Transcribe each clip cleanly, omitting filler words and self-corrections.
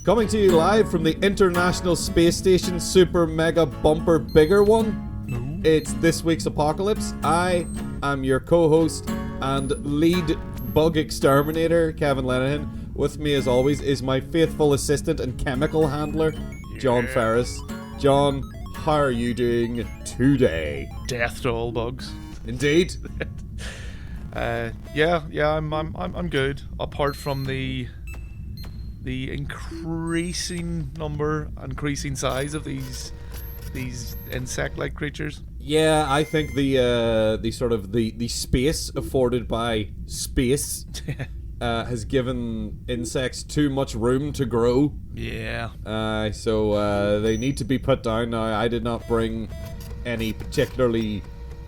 Coming to you live from the International Space Station Super Mega Bumper Bigger One. It's this week's Apocalypse. I am your co-host and lead bug exterminator, Kevin Lenihan. With me, as always, is my faithful assistant and chemical handler, John Ferris. John, how are you doing today? Death to all bugs. Indeed. I'm good. Apart from the increasing size of these insect-like creatures. Yeah, I think the space afforded by space has given insects too much room to grow. Yeah. So they need to be put down now. I did not bring any particularly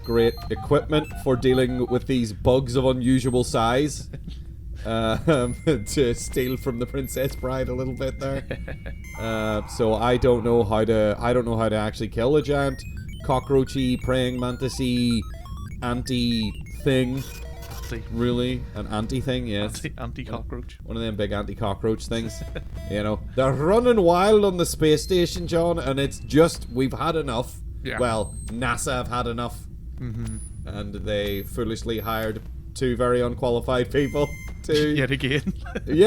great equipment for dealing with these bugs of unusual size. To steal from the Princess Bride a little bit there. So I don't know how to actually kill a giant cockroachy praying mantis-y anti-thing. Really? An anti-thing, yes. Anti-cockroach. One of them big anti-cockroach things. You know, they're running wild on the space station, John, and it's just, we've had enough. Yeah. Well, NASA have had enough. Mm-hmm. And they foolishly hired two very unqualified people to... Yet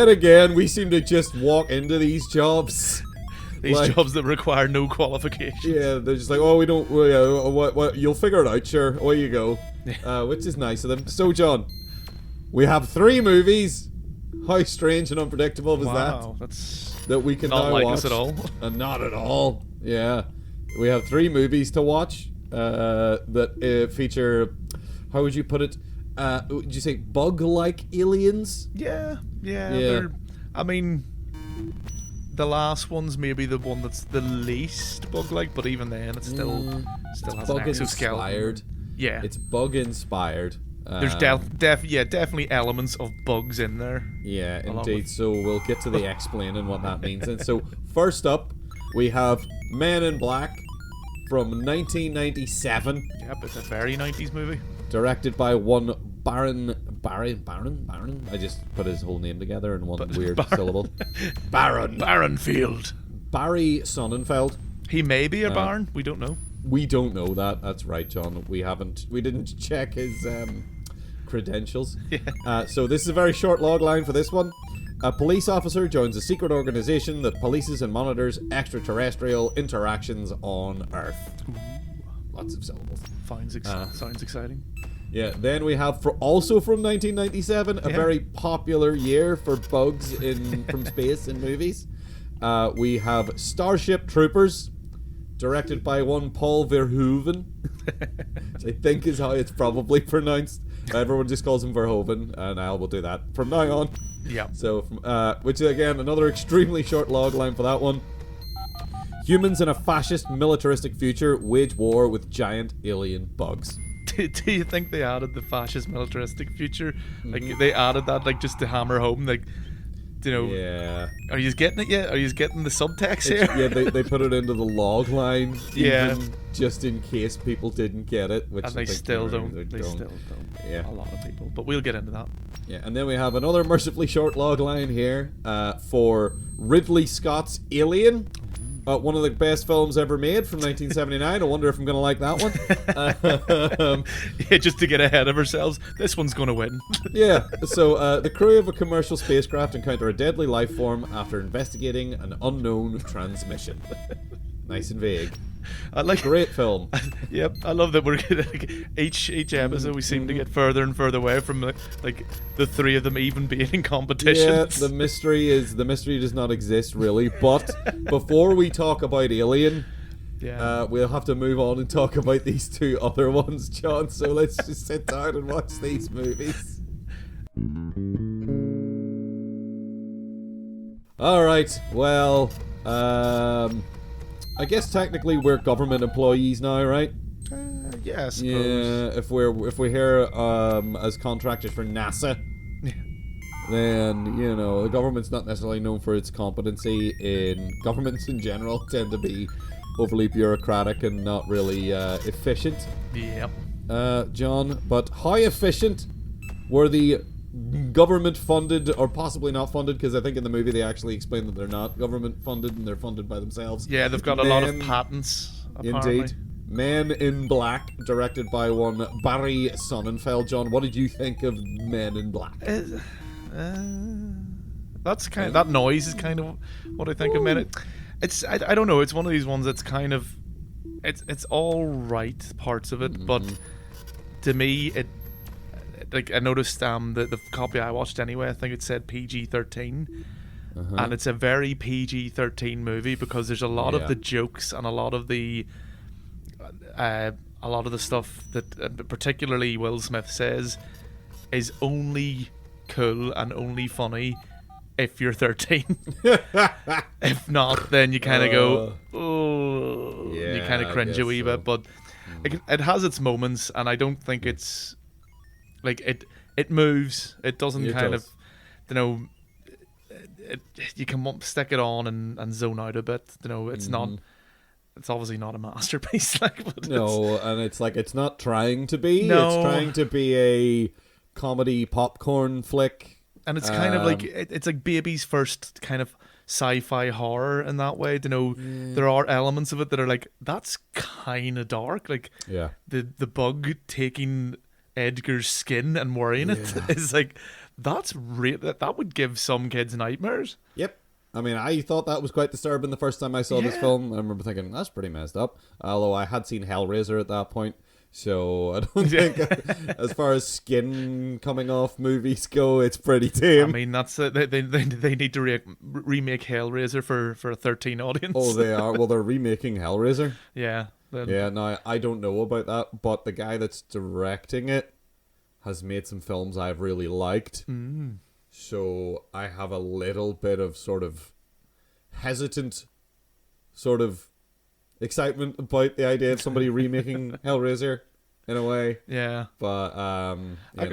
again, we seem to just walk into these jobs. These jobs that require no qualifications. Yeah, they're just like, oh, we don't... what, you'll figure it out, sure. Away you go. Which is nice of them. So, John, we have 3 movies. How strange and unpredictable was that? That we can not now like watch. us at all. And not at all. Yeah. We have 3 movies to watch that feature... How would you put it? Would you say bug-like aliens? Yeah. I mean, the last one's maybe the one that's the least bug-like, but even then, it still has an exoskeleton. Yeah, it's bug-inspired. There's definitely elements of bugs in there. Yeah, indeed. So we'll get to the explaining what that means. And so first up, we have Men in Black from 1997. Yep, it's a very 90s movie. Directed by one Baron. I just put his whole name together in one weird syllable. Baronfield. Barry Sonnenfeld. He may be a Baron. We don't know. We don't know that. That's right, John. We didn't check his credentials. Yeah. So this is a very short log line for this one. A police officer joins a secret organization that polices and monitors extraterrestrial interactions on Earth. Ooh. Lots of syllables. Sounds exciting. Yeah, then we have, also from 1997, a very popular year for bugs from space in movies. We have Starship Troopers, directed by one Paul Verhoeven, which I think is how it's probably pronounced. Everyone just calls him Verhoeven, and I will do that from now on. Yeah. So, which is again another extremely short log line for that one. Humans in a fascist, militaristic future wage war with giant alien bugs. Do you think they added the fascist, militaristic future? Like, they added that, like, just to hammer home, like, you know... Yeah. Are you getting it yet? Are you getting the subtext here? Yeah, they put it into the log line, yeah, even just in case people didn't get it. Which and they still don't. They still don't. Yeah. A lot of people. But we'll get into that. Yeah, and then we have another mercifully short log line here for Ridley Scott's Alien. One of the best films ever made from 1979. I wonder if I'm going to like that one. Yeah, just to get ahead of ourselves, this one's going to win. Yeah, so the crew of a commercial spacecraft encounter a deadly life form after investigating an unknown transmission. Nice and vague. Great film. Yep, I love that we're each episode we seem to get further and further away from like the 3 of them even being in competition. Yeah, the mystery does not exist really. But before we talk about Alien, we'll have to move on and talk about these 2 other ones, John. So let's just sit down and watch these movies. All right. Well, I guess technically we're government employees now, right? Yeah, I suppose. Yeah, if we're here as contractors for NASA, then the government's not necessarily known for its competency. Governments in general tend to be overly bureaucratic and not really efficient. Yep. John, but how efficient were the government funded or possibly not funded, because I think in the movie they actually explain that they're not government funded and they're funded by themselves. Yeah, they've got a lot of patents, apparently. Indeed. Men in Black, directed by one Barry Sonnenfeld. John, what did you think of Men in Black? That's kind of, that noise is kind of what I think of Men. It's I don't know. It's one of these ones that's kind of it's all right parts of it, but to me it like I noticed the copy I watched anyway. I think it said PG-13. And it's a very PG-13 movie because there's a lot of the jokes and a lot of the stuff that particularly Will Smith says is only cool and only funny if you're 13. If not, then you kind of go, oh, you kind of cringe a wee bit. But it has its moments, and I don't think it's like it moves. It doesn't you can stick it on and zone out a bit. It's not. It's obviously not a masterpiece, but and it's like it's not trying to be. No. It's trying to be a comedy popcorn flick, and it's kind of like it's like baby's first kind of sci-fi horror in that way. There are elements of it that are like that's kind of dark. Like the bug taking Edgar's skin and wearing it is like that's that would give some kids nightmares. Yep. I mean, I thought that was quite disturbing the first time I saw this film. I remember thinking, that's pretty messed up. Although I had seen Hellraiser at that point. So I don't think, as far as skin coming off movies go, it's pretty tame. I mean, that's they need to remake Hellraiser for a 13 audience. Oh, they are? Well, they're remaking Hellraiser. Yeah. No, I don't know about that. But the guy that's directing it has made some films I've really liked. So I have a little bit of sort of hesitant sort of excitement about the idea of somebody remaking Hellraiser in a way. Yeah. But I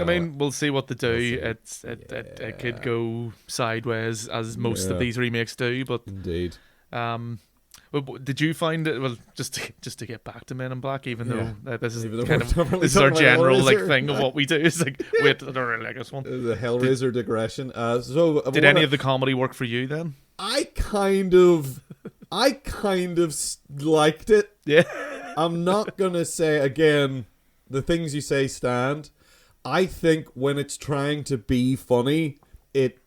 mean, we'll see what they do. It could go sideways as most of these remakes do, but indeed. Did you find it? Well, just to get back to Men in Black, even though this is this is our general thing of what we do. It's like, wait, I don't really like this one. The Hellraiser digression. Did any of the comedy work for you then? I kind of liked it. Yeah. I'm not gonna say again. The things you say stand. I think when it's trying to be funny, it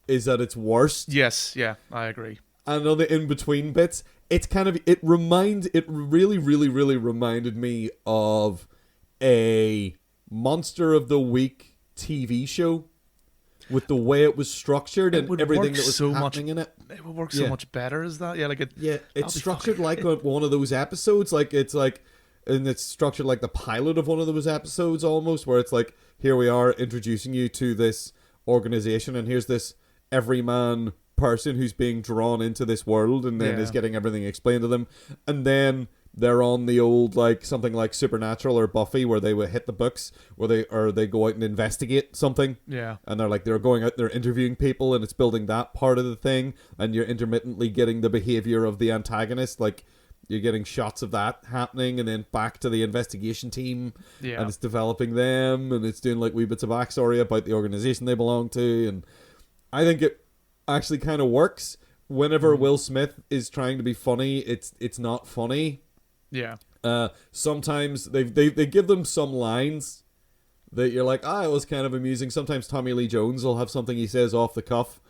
is at its worst. Yes. Yeah, I agree. And on the in-between bits, it's kind of it really reminded me of a Monster of the Week TV show with the way it was structured and everything that was happening in it. It would work so much better as that. It's structured like one of those episodes. And it's structured like the pilot of one of those episodes almost, where it's like, here we are introducing you to this organization, and here's this everyman person who's being drawn into this world and then is getting everything explained to them, and then they're on the old like something like Supernatural or Buffy where they would hit the books where they go out and investigate something, and they're going out, they're interviewing people, and it's building that part of the thing, and you're intermittently getting the behavior of the antagonist, like you're getting shots of that happening, and then back to the investigation team, and it's developing them, and it's doing like wee bits of backstory about the organization they belong to, and I think it actually kind of works. Whenever Will Smith is trying to be funny, it's not funny. Sometimes they give them some lines that you're like, it was kind of amusing. Sometimes Tommy Lee Jones will have something he says off the cuff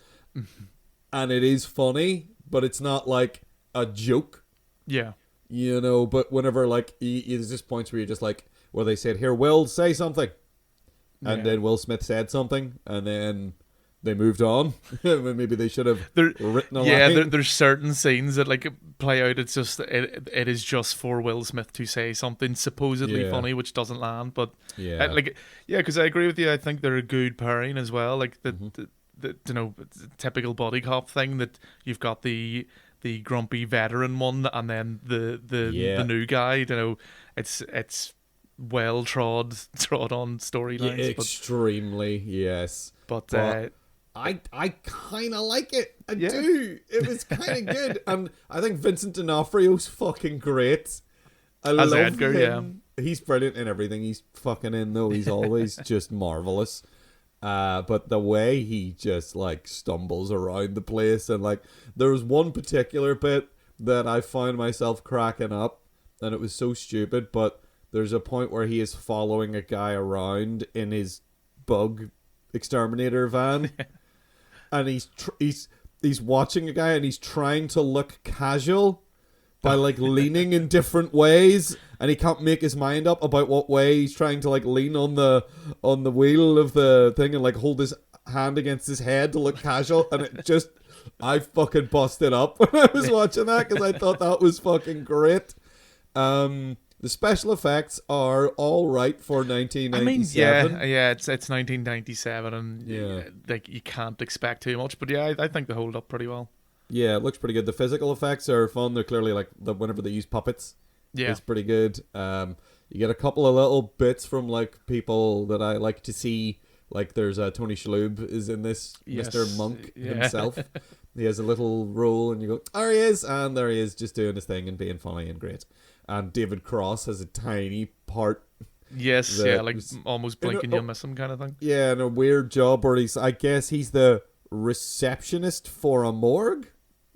and it is funny, but it's not like a joke. But whenever like there's just points where you're just like, where they said, here, Will, say something, and then Will Smith said something, and then they moved on. Maybe they should have written a line. There's certain scenes that like play out. It's just it is just for Will Smith to say something supposedly funny, which doesn't land. But because I agree with you. I think they're a good pairing as well. Like the typical body cop thing that you've got the grumpy veteran one, and then the new guy. It's well trod on storylines. Extremely, yes. But I kind of like it. I do. It was kind of good. And I think Vincent D'Onofrio's fucking great. I love Edgar, him. He's brilliant in everything he's fucking in, though. He's always just marvelous. But the way he just like stumbles around the place, and like there was one particular bit that I found myself cracking up, and it was so stupid, but there's a point where he is following a guy around in his bug exterminator van, and he's watching a guy, and he's trying to look casual by like leaning in different ways, and he can't make his mind up about what way he's trying to like lean on the wheel of the thing and like hold his hand against his head to look casual, and it just I fucking busted up when I was watching that because I thought that was fucking great. The special effects are all right for 1997. I mean, yeah, it's 1997, and like you can't expect too much. But yeah, I think they hold up pretty well. Yeah, it looks pretty good. The physical effects are fun. They're clearly like whenever they use puppets. Yeah, it's pretty good. You get a couple of little bits from like people that I like to see. Like there's Tony Shalhoub is in this, yes. Mr. Monk himself. He has a little role, and you go, there he is, and there he is, just doing his thing and being funny and great. And David Cross has a tiny part. Yes, yeah, like almost blinking you'll miss him kind of thing. Yeah, and a weird job where I guess he's the receptionist for a morgue.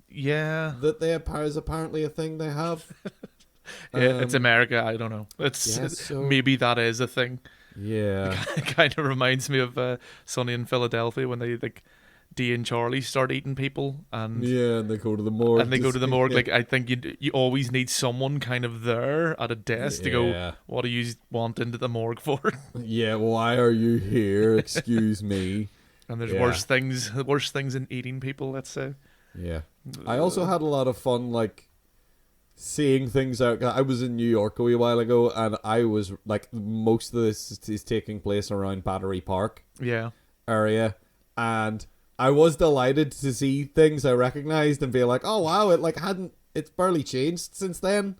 Yeah, that is apparently a thing they have. Yeah, it's America. I don't know. Maybe that is a thing. Yeah, it kind of reminds me of Sunny in Philadelphia when they like Dee and Charlie start eating people, and they go to the morgue. Yeah. Like I think you always need someone kind of there at a desk to go, what do you want into the morgue for? Yeah, why are you here? Excuse me. And there's worse things in eating people, let's say. Yeah. I also had a lot of fun, like, seeing things out. I was in New York a wee while ago, and I was, like, most of this is taking place around Battery Park area. And I was delighted to see things I recognized and be like, oh, wow, it's barely changed since then.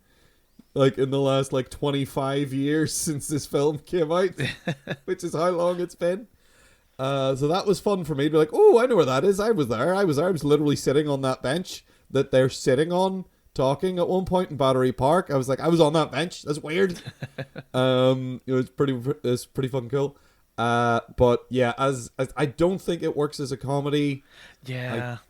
Like, in the last, 25 years since this film came out, which is how long it's been. So that was fun for me to be like, oh, I know where that is. I was there. I was literally sitting on that bench that they're sitting on talking at one point in Battery Park. I was like, I was on that bench. That's weird. It's pretty fucking cool. But yeah, as I don't think it works as a comedy. But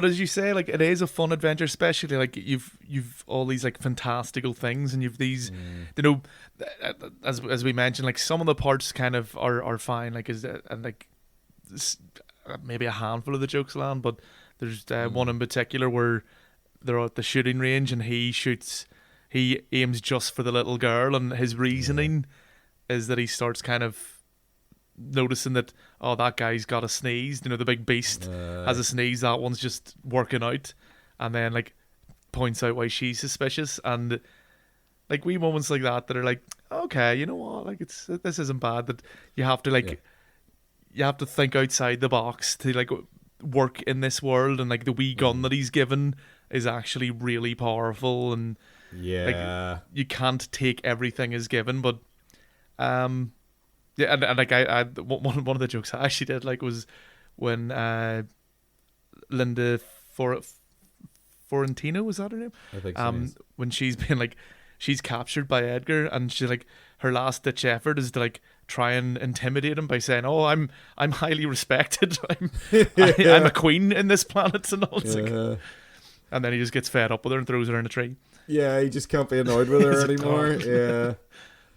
as you say, like, it is a fun adventure, especially like you've all these like fantastical things, and you've these, you know, as we mentioned, like some of the parts kind of are fine, like and like maybe a handful of the jokes land, but there's one in particular where they're at the shooting range and he aims just for the little girl, and his reasoning is that he starts kind of noticing that, oh, that guy's got a sneeze, you know, the big beast has a sneeze, that one's just working out, and then like points out why she's suspicious, and like wee moments like that are like, okay, you know what, like this isn't bad, that you have to you have to think outside the box to like work in this world, and like the wee gun that he's given is actually really powerful, and like you can't take everything as given, but and like I one of the jokes I actually did like was when Linda Fiorentino, was that her name? I think so, yes. When she's been like, she's captured by Edgar, and she's like, her last ditch effort is to like try and intimidate him by saying, "Oh, I'm highly respected. I'm a queen in this planet," and all. Like, and then he just gets fed up with her and throws her in a tree. Yeah, he just can't be annoyed with her anymore. Yeah,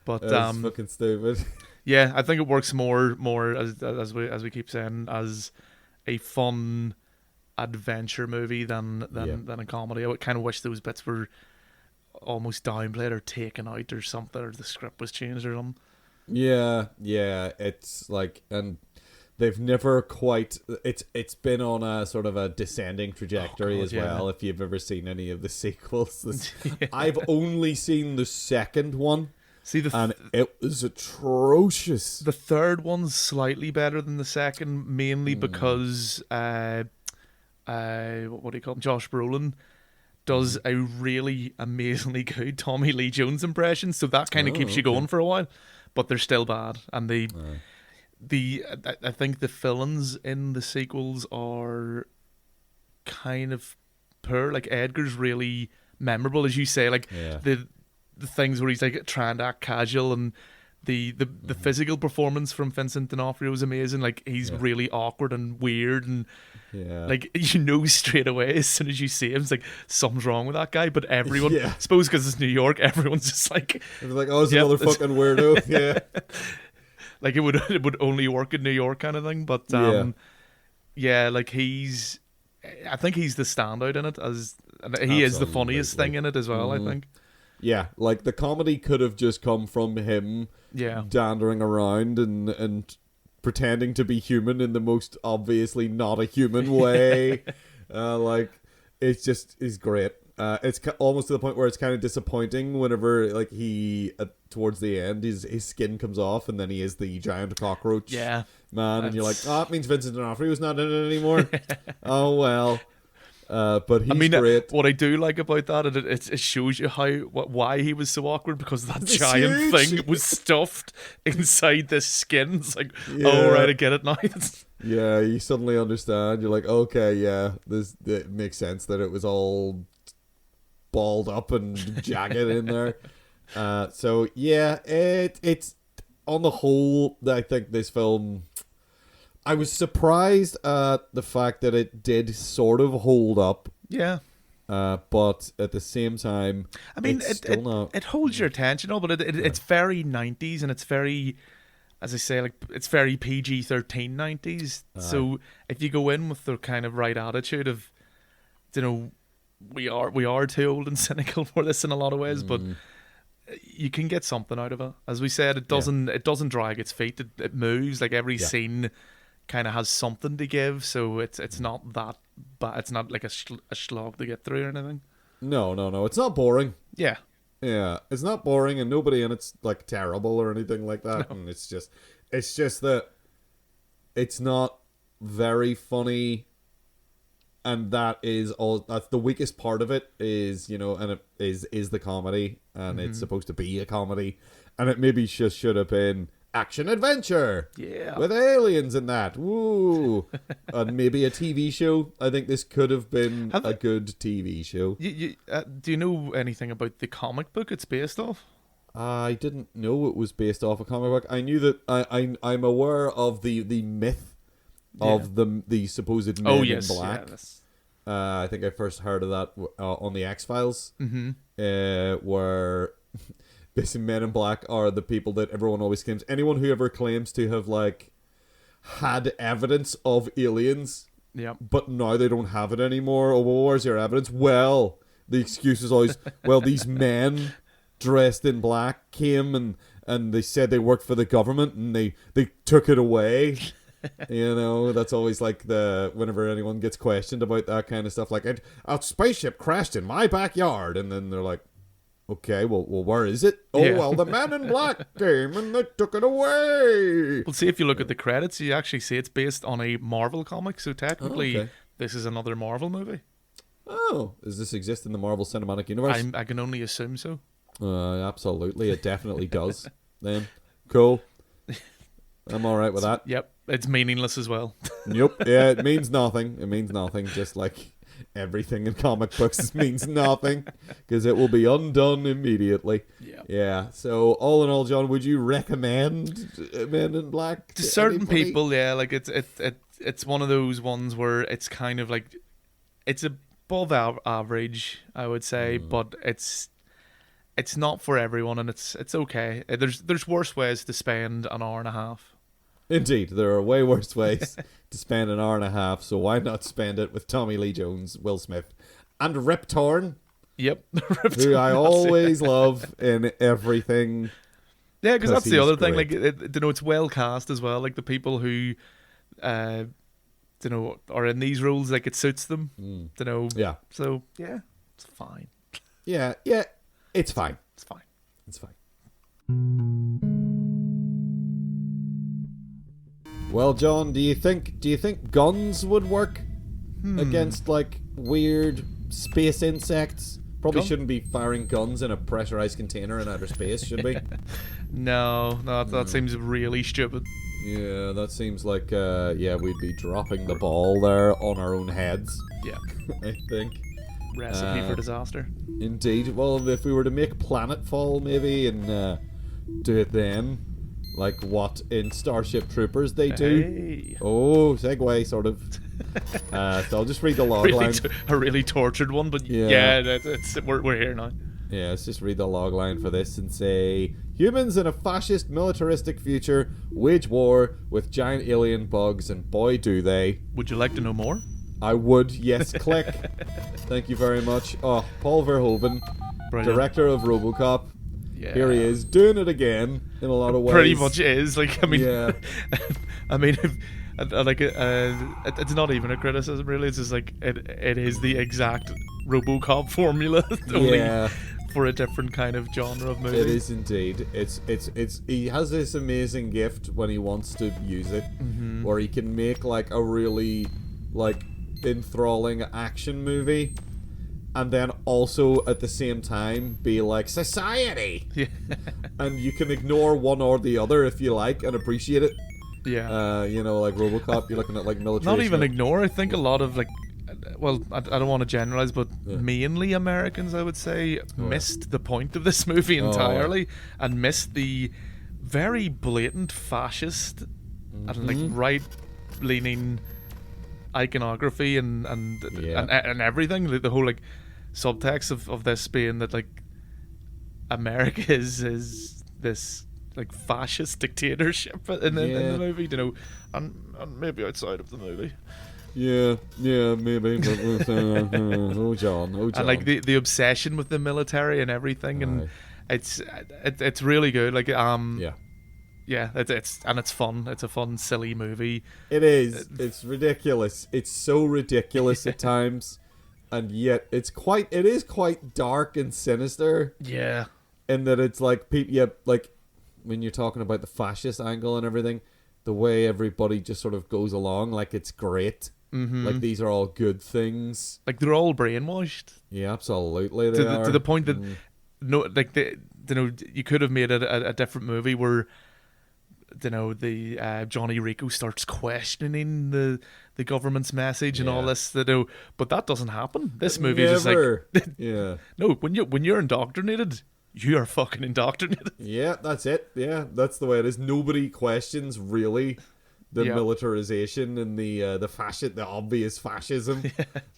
but that's fucking stupid. Yeah, I think it works more as we keep saying, as a fun adventure movie than a comedy. I kind of wish those bits were almost downplayed or taken out or something, or the script was changed or something. Yeah, it's like, and they've never quite, it's been on a sort of a descending trajectory as well, if you've ever seen any of the sequels. I've only seen the second one. And it was atrocious. The third one's slightly better than the second, mainly because what do you call him? Josh Brolin does a really amazingly good Tommy Lee Jones impression, so that kind of keeps you going for a while. But they're still bad, and I think the villains in the sequels are kind of poor. Like Edgar's really memorable, as you say. Like the things where he's like trying to act casual, and the physical performance from Vincent D'Onofrio is amazing. Like, he's really awkward and weird, and like, you know straight away as soon as you see him, it's like, something's wrong with that guy. But everyone, I suppose because it's New York, everyone's just like, it's like, oh, it's another fucking weirdo. Yeah. Like, it would only work in New York kind of thing. But like, I think he's the standout in it, and he is the funniest thing in it as well, I think. Yeah, like, the comedy could have just come from him dandering around and pretending to be human in the most obviously not a human way. Like, it's just is great. It's almost to the point where it's kind of disappointing whenever, like, he towards the end his skin comes off and then he is the giant cockroach man, and you're like, oh, that means Vincent D'Onofrio's not in it anymore. Oh well. But he's great. What I do like about that, it shows you why he was so awkward, because that giant thing was stuffed inside this skin. It's like, oh right, I get it now. Yeah, you suddenly understand. You're like, okay, yeah, it makes sense that it was all balled up and jagged in there. So yeah, it's on the whole, I think this film, I was surprised at the fact that it did sort of hold up. Yeah. But at the same time, I mean, it holds your attention, but it's very 90s, and it's very, as I say, like, it's very PG-13 90s. So if you go in with the kind of right attitude of, you know, we are too old and cynical for this in a lot of ways, but you can get something out of it. As we said, it doesn't drag its feet. It moves. Like, every scene kind of has something to give, so it's not that bad. It's not like a slog to get through or anything. No, it's not boring. Yeah, it's not boring, and nobody in it's like terrible or anything like that. No. And it's just that it's not very funny, and that's the weakest part of it, is, you know, and it is the comedy, and it's supposed to be a comedy, and it maybe just should have been action adventure, with aliens in that, woo, and maybe a TV show. I think this could have been a good TV show. Do you know anything about the comic book it's based off? I didn't know it was based off a comic book. I knew that I'm aware of the myth of the supposed men in black. I think I first heard of that on the X-Files, where basically Men in Black are the people that everyone always claims. Anyone who ever claims to have, like, had evidence of aliens, but now they don't have it anymore. Oh, well, where's your evidence? Well, the excuse is always, well, these men dressed in black came and they said they worked for the government and they took it away. You know, that's always like whenever anyone gets questioned about that kind of stuff, like, a spaceship crashed in my backyard, and then they're like, okay, well, where is it? Oh, well, the Man in Black came and they took it away. Well, see, if you look at the credits, you actually see it's based on a Marvel comic, so technically this is another Marvel movie. Oh, does this exist in the Marvel Cinematic Universe? I can only assume so. Absolutely, it definitely does. Then, cool. I'm all right with that. Yep, it's meaningless as well. Yep, yeah, it means nothing. It means nothing, just like everything in comic books means nothing, because it will be undone immediately. Yeah. So all in all, John, would you recommend Men in Black to certain anybody? People? Yeah, like it's one of those ones where it's kind of like, it's above average, I would say, but it's not for everyone, and it's okay. There's worse ways to spend an hour and a half. Indeed, there are way worse ways to spend an hour and a half, so why not spend it with Tommy Lee Jones, Will Smith, and Rip Torn? Yep. Who I always love in everything. Yeah, because that's the other thing. Like, it's well cast as well. Like, the people who, are in these roles, like, it suits them. Yeah. So, yeah, it's fine. Yeah, it's fine. It's fine. Well, John, do you think guns would work against, like, weird space insects? Probably shouldn't be firing guns in a pressurized container in outer space, should we? No, that seems really stupid. Yeah, that seems like we'd be dropping the ball there on our own heads. Yeah, I think. Recipe for disaster. Indeed. Well, if we were to make Planetfall, maybe, and do it then. like what in Starship Troopers they do. Hey. Oh, segue, sort of. So I'll just read the log line. A really tortured one, but yeah, we're here now. Yeah, let's just read the log line for this and say, humans in a fascist militaristic future wage war with giant alien bugs, and boy do they. Would you like to know more? I would, yes, click. Thank you very much. Oh, Paul Verhoeven, Brilliant. director of RoboCop. Yeah. Here he is, doing it again in a lot of ways. Pretty much is. Like, I mean, yeah. I mean, it's not even a criticism, really. It's just like it is the exact RoboCop formula, only for a different kind of genre of movie. It is indeed. It's he has this amazing gift when he wants to use it, where he can make like a really like enthralling action movie, and then also at the same time be like society. Yeah. And you can ignore one or the other if you like and appreciate it. Yeah. You know, like RoboCop, you're looking at like military. Not even ignore. I think a lot of like, well, I don't want to generalize, but mainly Americans, I would say, missed the point of this movie entirely and missed the very blatant fascist and like right-leaning iconography and everything. The whole like subtext of this being that like America is this like fascist dictatorship in the movie, you know, and maybe outside of the movie. Yeah, maybe. But oh John. And like the obsession with the military and everything, and it's really good. Like it's fun. It's a fun, silly movie. It is. It's ridiculous. It's so ridiculous at times, and yet it is quite dark and sinister. Yeah. In that it's like like when you're talking about the fascist angle and everything, the way everybody just sort of goes along like it's great. Like these are all good things. Like they're all brainwashed. Yeah, absolutely. To the point that you could have made a different movie where the Johnny Rico starts questioning the government's message and all this, but that doesn't happen. This movie is just like no, when you're indoctrinated, you are fucking indoctrinated. Yeah, that's it. Yeah, that's the way it is. Nobody questions really the militarization and the obvious fascism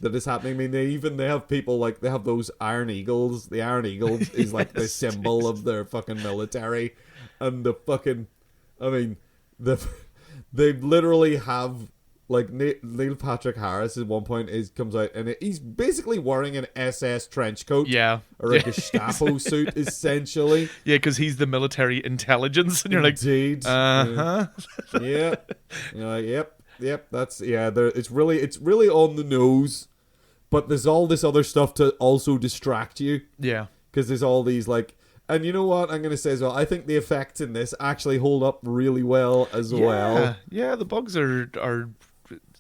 that is happening. I mean, they have people like, they have those Iron Eagles. The Iron Eagles is like the symbol of their fucking military, and the fucking, I mean, they literally have like Neil Patrick Harris at one point comes out and he's basically wearing an SS trench coat, or a Gestapo suit essentially. Yeah, because he's the military intelligence, and you're indeed. Like, yeah. You're like, yep. That's It's really on the nose, but there's all this other stuff to also distract you. Yeah, because there's all these like. And you know what I'm going to say as well? I think the effects in this actually hold up really well as well. Yeah, the bugs are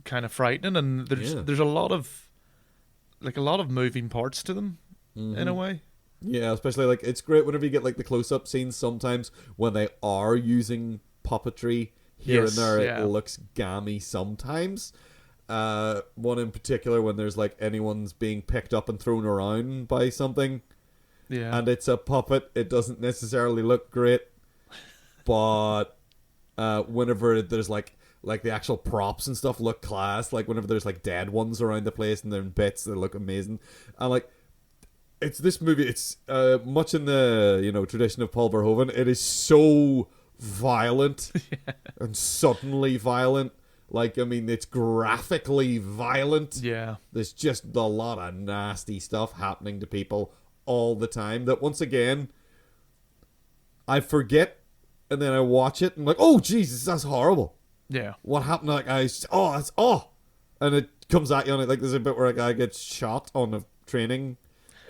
kind of frightening, and there's a lot of moving parts to them in a way. Yeah, especially like it's great whenever you get like the close-up scenes sometimes when they are using puppetry here and there. It looks gammy sometimes. One in particular when there's like anyone's being picked up and thrown around by something. Yeah. And it's a puppet. It doesn't necessarily look great. But whenever there's like the actual props and stuff look class. Like whenever there's like dead ones around the place and they're in bits, they look amazing. And like it's this movie, it's much in the tradition of Paul Verhoeven. It is so violent and suddenly violent. Like, I mean, it's graphically violent. Yeah. There's just a lot of nasty stuff happening to people all the time that once again I forget, and then I watch it and I'm like, oh Jesus, that's horrible. Yeah. What happened to that guy? And it comes at you on it like there's a bit where a guy gets shot on a training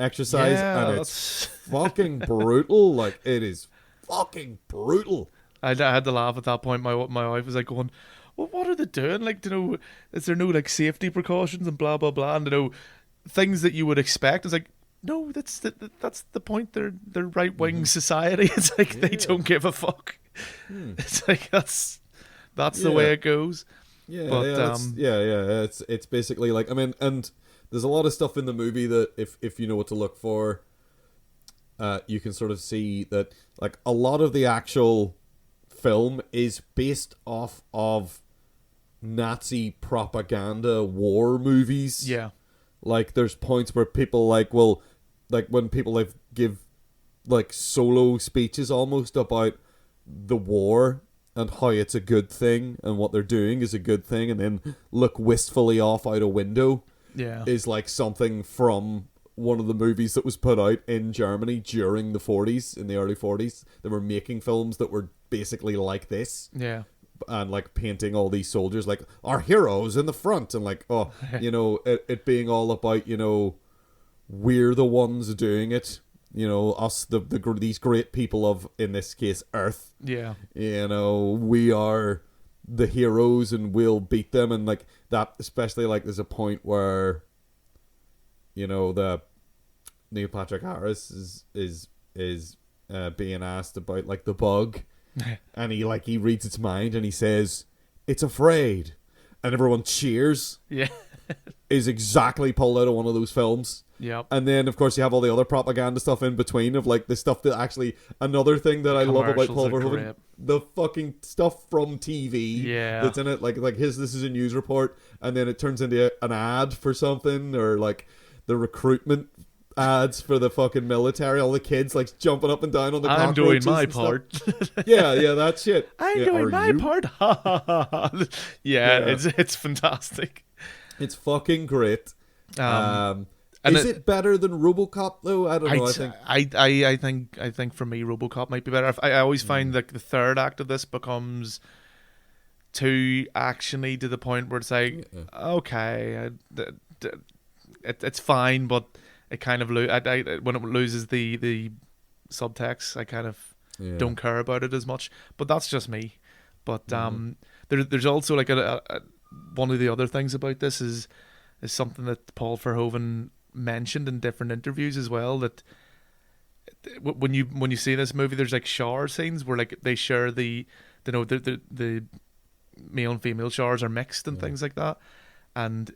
exercise and it's fucking brutal. Like, it is fucking brutal. I had to laugh at that point. My wife was like going, well, what are they doing? Like, is there no like safety precautions and blah blah blah, and things that you would expect. It's like, no, that's the point. They're right wing society. It's like they don't give a fuck. It's like that's the way it goes. Yeah, but, It's basically like, I mean, and there's a lot of stuff in the movie that if you know what to look for, you can sort of see that like a lot of the actual film is based off of Nazi propaganda war movies. Yeah. Like, there's points where people, like, will, like, when people, like, give, like, solo speeches almost about the war and how it's a good thing and what they're doing is a good thing, and then look wistfully off out a window. Yeah. Is, like, something from one of the movies that was put out in Germany during the 40s, in the early 40s. They were making films that were basically like this. Yeah. And, like, painting all these soldiers, like, our heroes in the front. And, like, oh, you know, it being all about, you know, we're the ones doing it. You know, us, these great people of, in this case, Earth. Yeah. You know, we are the heroes and we'll beat them. And, like, that, especially, like, there's a point where, you know, the Neil Patrick Harris is being asked about, like, the bug. And he reads its mind and he says, "It's afraid," and everyone cheers. Yeah. Is exactly pulled out of one of those films. Yep. And then, of course, you have all the other propaganda stuff in between of, like, the stuff that actually, another thing that I love about Paul Verhoeven, the fucking stuff from TV that's in it, like this is a news report, and then it turns into an ad for something, or, like, the recruitment ads for the fucking military, all the kids, like, jumping up and down on the I'm doing my part. yeah, that shit. I'm doing my part. Ha ha ha. Yeah, it's fantastic. It's fucking great. And is it better than RoboCop though? I don't know. I think for me, RoboCop might be better. I always find like the third act of this becomes too actiony to the point where it's like, okay, it's fine, but it kind of when it loses the subtext, I kind of don't care about it as much. But that's just me. But there's also like one of the other things about this is something that Paul Verhoeven mentioned in different interviews as well, that when you see this movie, there's like shower scenes where, like, they share the male and female showers are mixed and things like that. And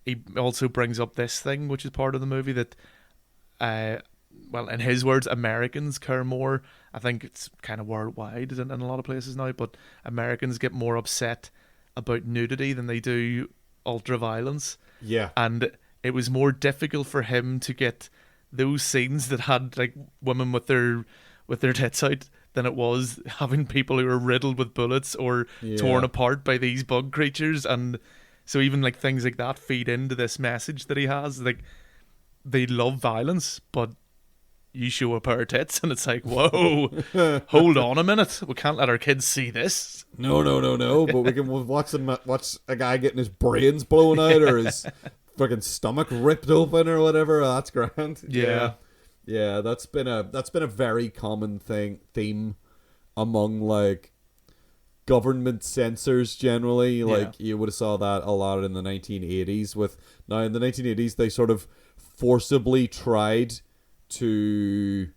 he also brings up this thing, which is part of the movie, that well, in his words, Americans care more. I think it's kind of worldwide in a lot of places now, but Americans get more upset about nudity than they do ultra-violence. Yeah. And it was more difficult for him to get those scenes that had, like, women with their tits out than it was having people who are riddled with bullets or torn apart by these bug creatures. And so even, like, things like that feed into this message that he has. Like, they love violence, but you show a pair of tits and it's like, whoa, hold on a minute, we can't let our kids see this. No, but we can watch a guy getting his brains blown out or his fucking stomach ripped open or whatever. That's grand. Yeah, that's been a very common theme among, like, government censors generally. Like, you would have saw that a lot in the 1980s. Now in the 1980s they sort of forcibly tried to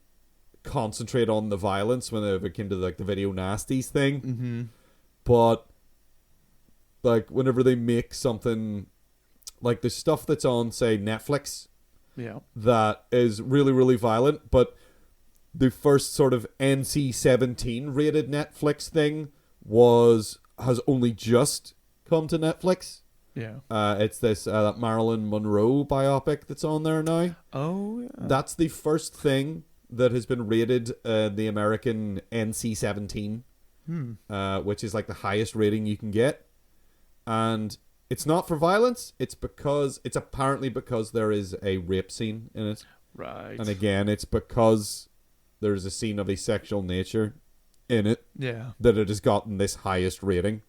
concentrate on the violence when it came to, like, the video nasties thing. But, like, whenever they make something, like, the stuff that's on, say, Netflix, that is really, really violent, but the first sort of NC-17 rated Netflix thing has only just come to Netflix. It's this that Marilyn Monroe biopic that's on there now. Oh, yeah. That's the first thing that has been rated the American NC-17, which is, like, the highest rating you can get. And it's not for violence. It's apparently because there is a rape scene in it. Right. And again, it's because there's a scene of a sexual nature in it. Yeah. That it has gotten this highest rating.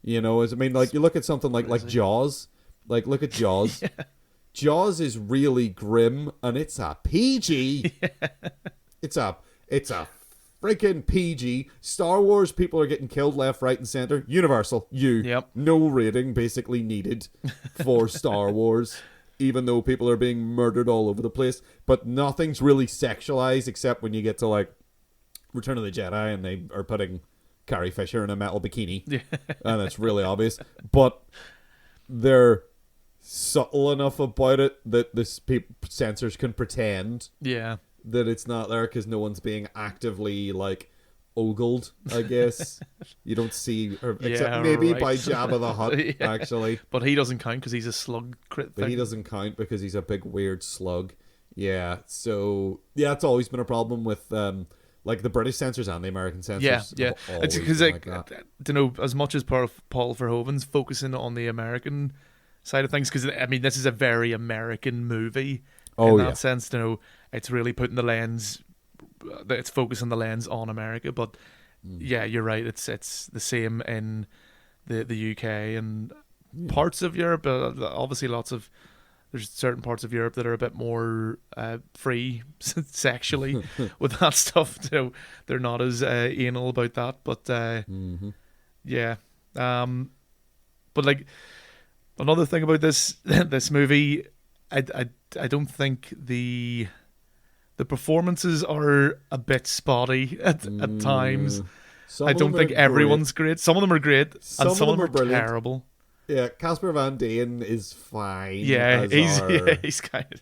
You know, like, you look at something like Jaws. Like, look at Jaws. Jaws is really grim, and it's a PG. It's a freaking PG. Star Wars, people are getting killed left, right, and center. Universal, no rating basically needed for Star Wars, even though people are being murdered all over the place. But nothing's really sexualized except when you get to, like, Return of the Jedi, and they are putting Carrie Fisher in a metal bikini, and it's really obvious, but they're subtle enough about it that censors can pretend that it's not there because no one's being actively, like, ogled, I guess. You don't see her, except Yeah, maybe right. by Jabba the Hutt, Yeah. actually. But he doesn't count because he's a slug crit But thing. he doesn't count because he's a big weird slug. Yeah, so yeah, it's always been a problem with like the British censors and the American censors. Yeah. Have It's always because been like that. you know, as much as Paul Verhoeven's focusing on the American side of things, because I mean, this is a very American movie in that sense. You know, it's really putting the lens, it's focusing the lens on America. But yeah, you're right. It's the same in the UK and parts of Europe. Obviously, there's certain parts of Europe that are a bit more free sexually with that stuff. You know, they're not as anal about that. But yeah, but like another thing about this this movie, I don't think the performances are a bit spotty at times. I don't think everyone's great. Some of them are great, and some of them are terrible. Yeah, Casper Van Dien is fine. Yeah, he's kind of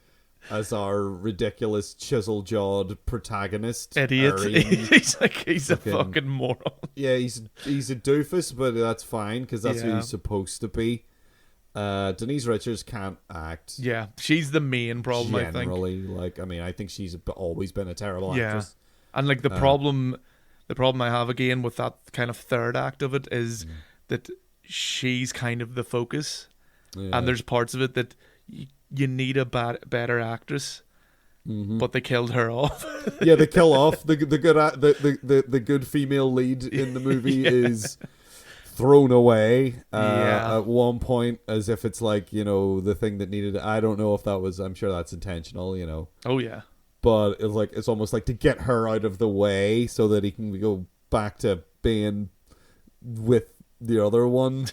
as our ridiculous chisel-jawed protagonist. Idiot. He's a fucking moron. Yeah, he's a doofus, but that's fine because that's who he's supposed to be. Denise Richards can't act. Yeah, she's the main problem. Generally, I think. like, I mean, I think she's always been a terrible actress. And like the problem I have again with that kind of third act of it is that she's kind of the focus, and there's parts of it that you need a better actress, but they killed her off. Yeah, they kill off the good female lead in the movie is thrown away at one point as if it's like, you know, the thing that needed. I don't know if that was. I'm sure that's intentional, you know. Oh yeah. But it's almost like to get her out of the way so that he can go back to being with the other one,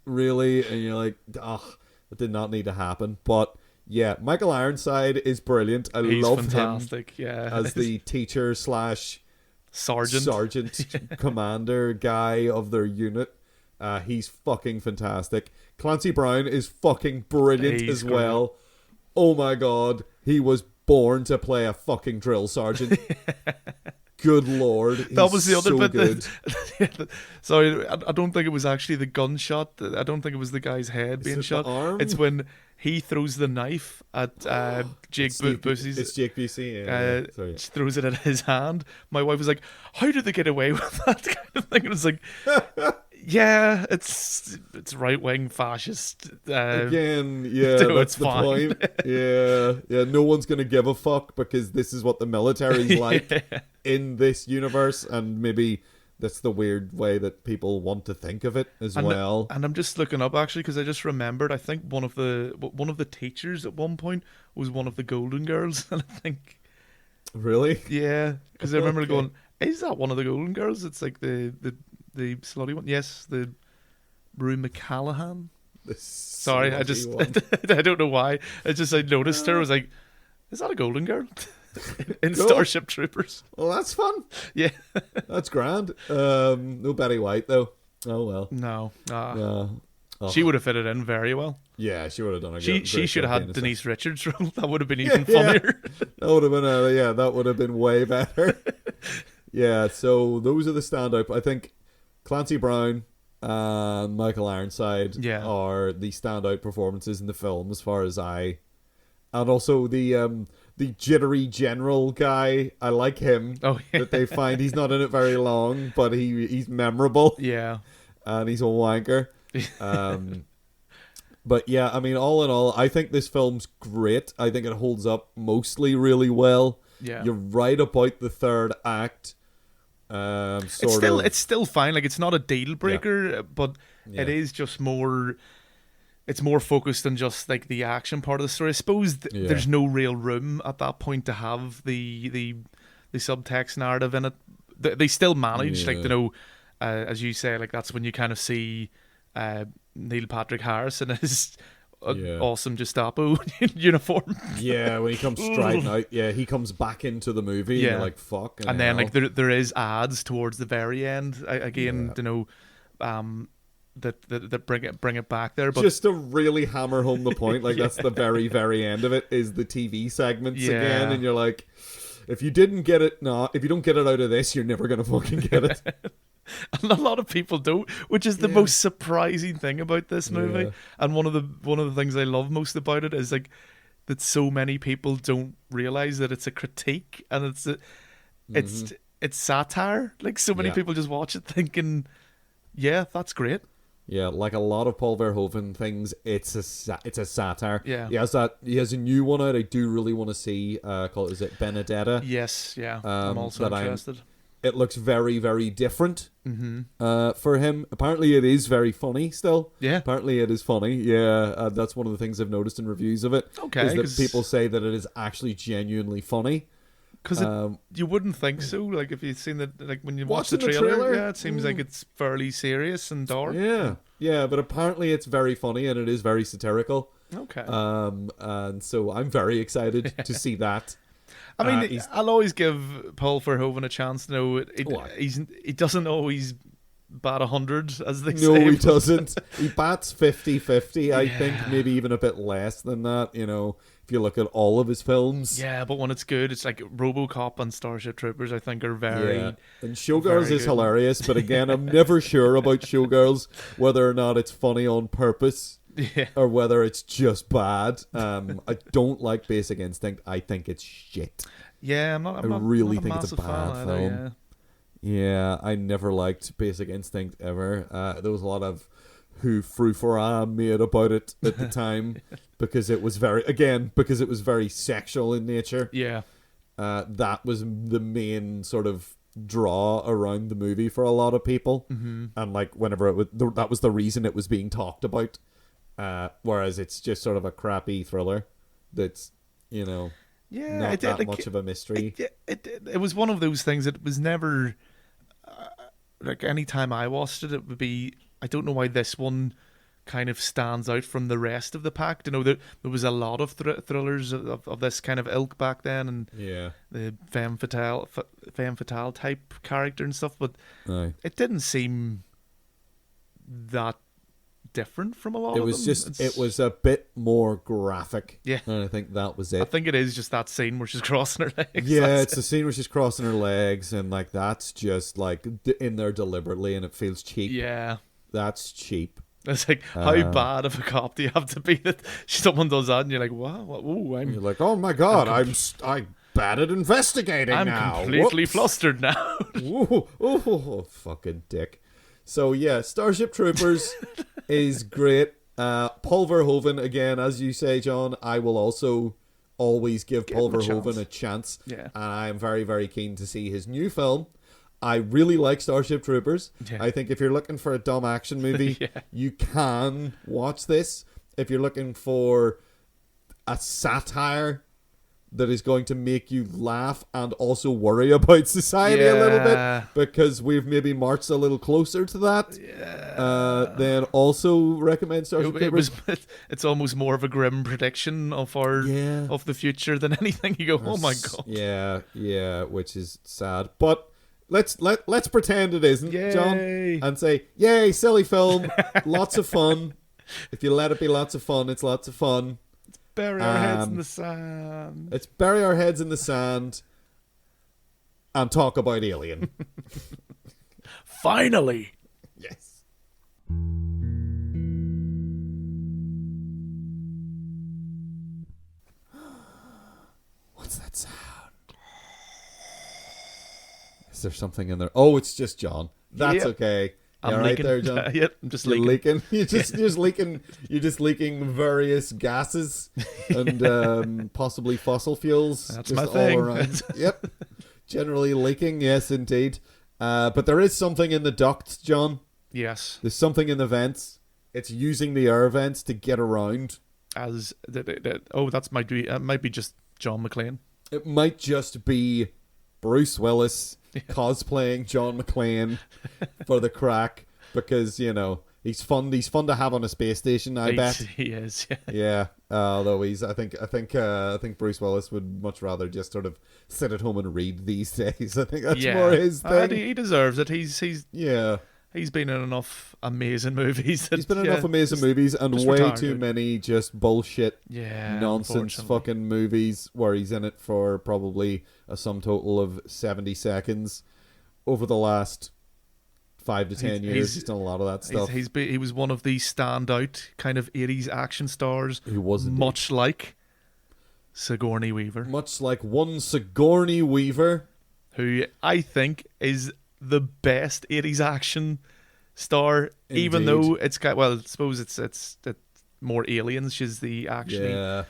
really, and you're like, oh, that did not need to happen. But yeah, Michael Ironside is brilliant. He's love fantastic. him as the teacher / sergeant commander guy of their unit. He's fucking fantastic. Clancy Brown is fucking brilliant as well. Oh my god, he was born to play a fucking drill sergeant. Good lord, that was the other so bit. Good. Sorry, I don't think it was actually the gunshot. I don't think it was the guy's head being shot. It's when he throws the knife at Jake Busey's. It's Jake Busey. Yeah, sorry. Throws it at his hand. My wife was like, "How did they get away with that kind of thing?" And it's like, yeah, it's right wing fascist. Again, yeah, that's the point. Yeah. No one's gonna give a fuck because this is what the military's like in this universe, and maybe that's the weird way that people want to think of it as well. And I'm just looking up actually because I just remembered. I think one of the teachers at one point was one of the Golden Girls, and I think. Really? Yeah, because I remember going, "Is that one of the Golden Girls?" It's like the slutty one. Yes, the Rue McCallaghan. Sorry, I just I don't know why. I noticed her. I was like, "Is that a Golden Girl?" in cool. Starship Troopers. Well, that's fun. Yeah, that's grand. No Betty White though. Oh well. No. She would have fitted in very well. Yeah, she would have done a good. She should have had Denise Richards' role. That would have been even funnier. That would have been that would have been way better. Yeah. So those are the standout. I think Clancy Brown and Michael Ironside are the standout performances in the film as far as and also the jittery general guy. I like him. Oh, yeah. That they find he's not in it very long, but he's memorable. Yeah, and he's a wanker. But yeah, I mean, all in all, I think this film's great. I think it holds up mostly really well. Yeah, you're right about the third act. It's still fine. Like, it's not a deal breaker, but it is just more. It's more focused on just like the action part of the story. I suppose there's no real room at that point to have the subtext narrative in it. They still manage, like, you know, as you say, like that's when you kind of see Neil Patrick Harris in his awesome Gestapo uniform. Yeah, when he comes striding out, he comes back into the movie. And you're like, fuck. And then like there is ads towards the very end. Again, you know, that bring it back there, but just to really hammer home the point, like that's the very end of it is the TV segments again, and you're like, if you didn't get it now, if you don't get it out of this, you're never gonna fucking get it. And a lot of people don't, which is the most surprising thing about this movie. Yeah. And one of the things I love most about it is like that so many people don't realize that it's a critique and it's satire. Like so many people just watch it thinking, yeah, that's great. Yeah, like a lot of Paul Verhoeven things, it's a satire. Yeah. He has a new one out I do really want to see, called, is it Benedetta? Yes, yeah. I'm also interested. It looks very, very different for him. Apparently it is very funny still. Yeah. Apparently it is funny. Yeah, that's one of the things I've noticed in reviews of it. Okay. Is that people say that it is actually genuinely funny. Because you wouldn't think so. Like if you've seen that, like when you watch the trailer, yeah, it seems like it's fairly serious and dark. Yeah, but apparently it's very funny and it is very satirical. Okay. And so I'm very excited to see that. I mean, I'll always give Paul Verhoeven a chance. No, he doesn't always bat 100, as they say. No, he doesn't. He bats 50-50, I think, maybe even a bit less than that, you know, if you look at all of his films. Yeah, but when it's good, it's like RoboCop and Starship Troopers, I think, are very... Yeah. And Showgirls is hilarious, but again, I'm never sure about Showgirls, whether or not it's funny on purpose. Yeah. Or whether it's just bad. I don't like Basic Instinct. I think it's shit. Yeah, I really think it's a bad film. Yeah, I never liked Basic Instinct ever. There was a lot of frou-frou made about it at the time because it was very sexual in nature. Yeah. That was the main sort of draw around the movie for a lot of people. Mm-hmm. And like whenever that was the reason it was being talked about. Whereas it's just sort of a crappy thriller that's, you know, not that much of a mystery. It was one of those things that was never, like any time I watched it, it would be, I don't know why this one kind of stands out from the rest of the pack. You know, there was a lot of thrillers of this kind of ilk back then, and the femme fatale type character and stuff, but it didn't seem that different from a lot of them. It was a bit more graphic. Yeah. And I think that was it. I think it is just that scene where she's crossing her legs. Yeah, it's the scene where she's crossing her legs, and like that's just like in there deliberately, and it feels cheap. Yeah. That's cheap. It's like, how bad of a cop do you have to be that someone does that and you're like, wow, you're like, oh my god, I'm bad at investigating now. I'm completely flustered now. Ooh, fucking dick. So yeah, Starship Troopers is great. Paul Verhoeven, again, as you say, John, I will also always give Paul Verhoeven a chance. Yeah. And I am very, very keen to see his new film. I really like Starship Troopers. Yeah. I think if you're looking for a dumb action movie, you can watch this. If you're looking for a satire that is going to make you laugh and also worry about society a little bit, because we've maybe marched a little closer to that, then also recommend Starship Troopers. It's almost more of a grim prediction of of the future than anything. You go, oh my god. Yeah, which is sad. But let's pretend it isn't, John, and say, yay, silly film, lots of fun. If you let it be lots of fun, it's lots of fun. Bury our heads in the sand. Let's bury our heads in the sand and talk about Alien. Finally. Yes. What's that sound? Is there something in there? Oh, it's just John. That's okay. I'm right there, John. Yep, I'm just leaking. You're just leaking. You're just leaking various gases and possibly fossil fuels. That's just my all thing. Around. Yep. Generally leaking. Yes, indeed. But there is something in the ducts, John. Yes. There's something in the vents. It's using the air vents to get around. That might be just John McClane. It might just be Bruce Willis cosplaying John McClane for the crack, because you know he's fun to have on a space station. I bet he is. Yeah. Although I think Bruce Willis would much rather just sort of sit at home and read these days. I think that's more his thing. He deserves it. He's He's been in enough amazing movies. He's been in enough amazing movies and way too many just bullshit, yeah, nonsense fucking movies where he's in it for probably a sum total of 70 seconds over the last 5 to 10 years. He's done a lot of that stuff. He was one of the standout kind of 80s action stars. Who was indeed. Much like Sigourney Weaver. Much like one Sigourney Weaver. Who I think is the best 80s action star, indeed. Even though it's got, well, I suppose it's more aliens. She's the actually,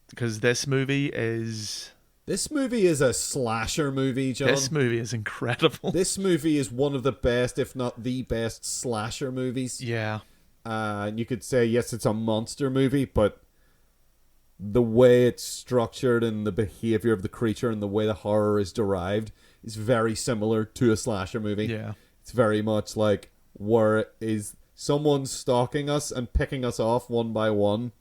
because this movie is a slasher movie, John. This movie is incredible. This movie is one of the best, if not the best, slasher movies. Yeah. And you could say, yes, it's a monster movie, but the way it's structured and the behavior of the creature and the way the horror is derived is very similar to a slasher movie. Yeah. It's very much like, where is someone stalking us and picking us off one by one,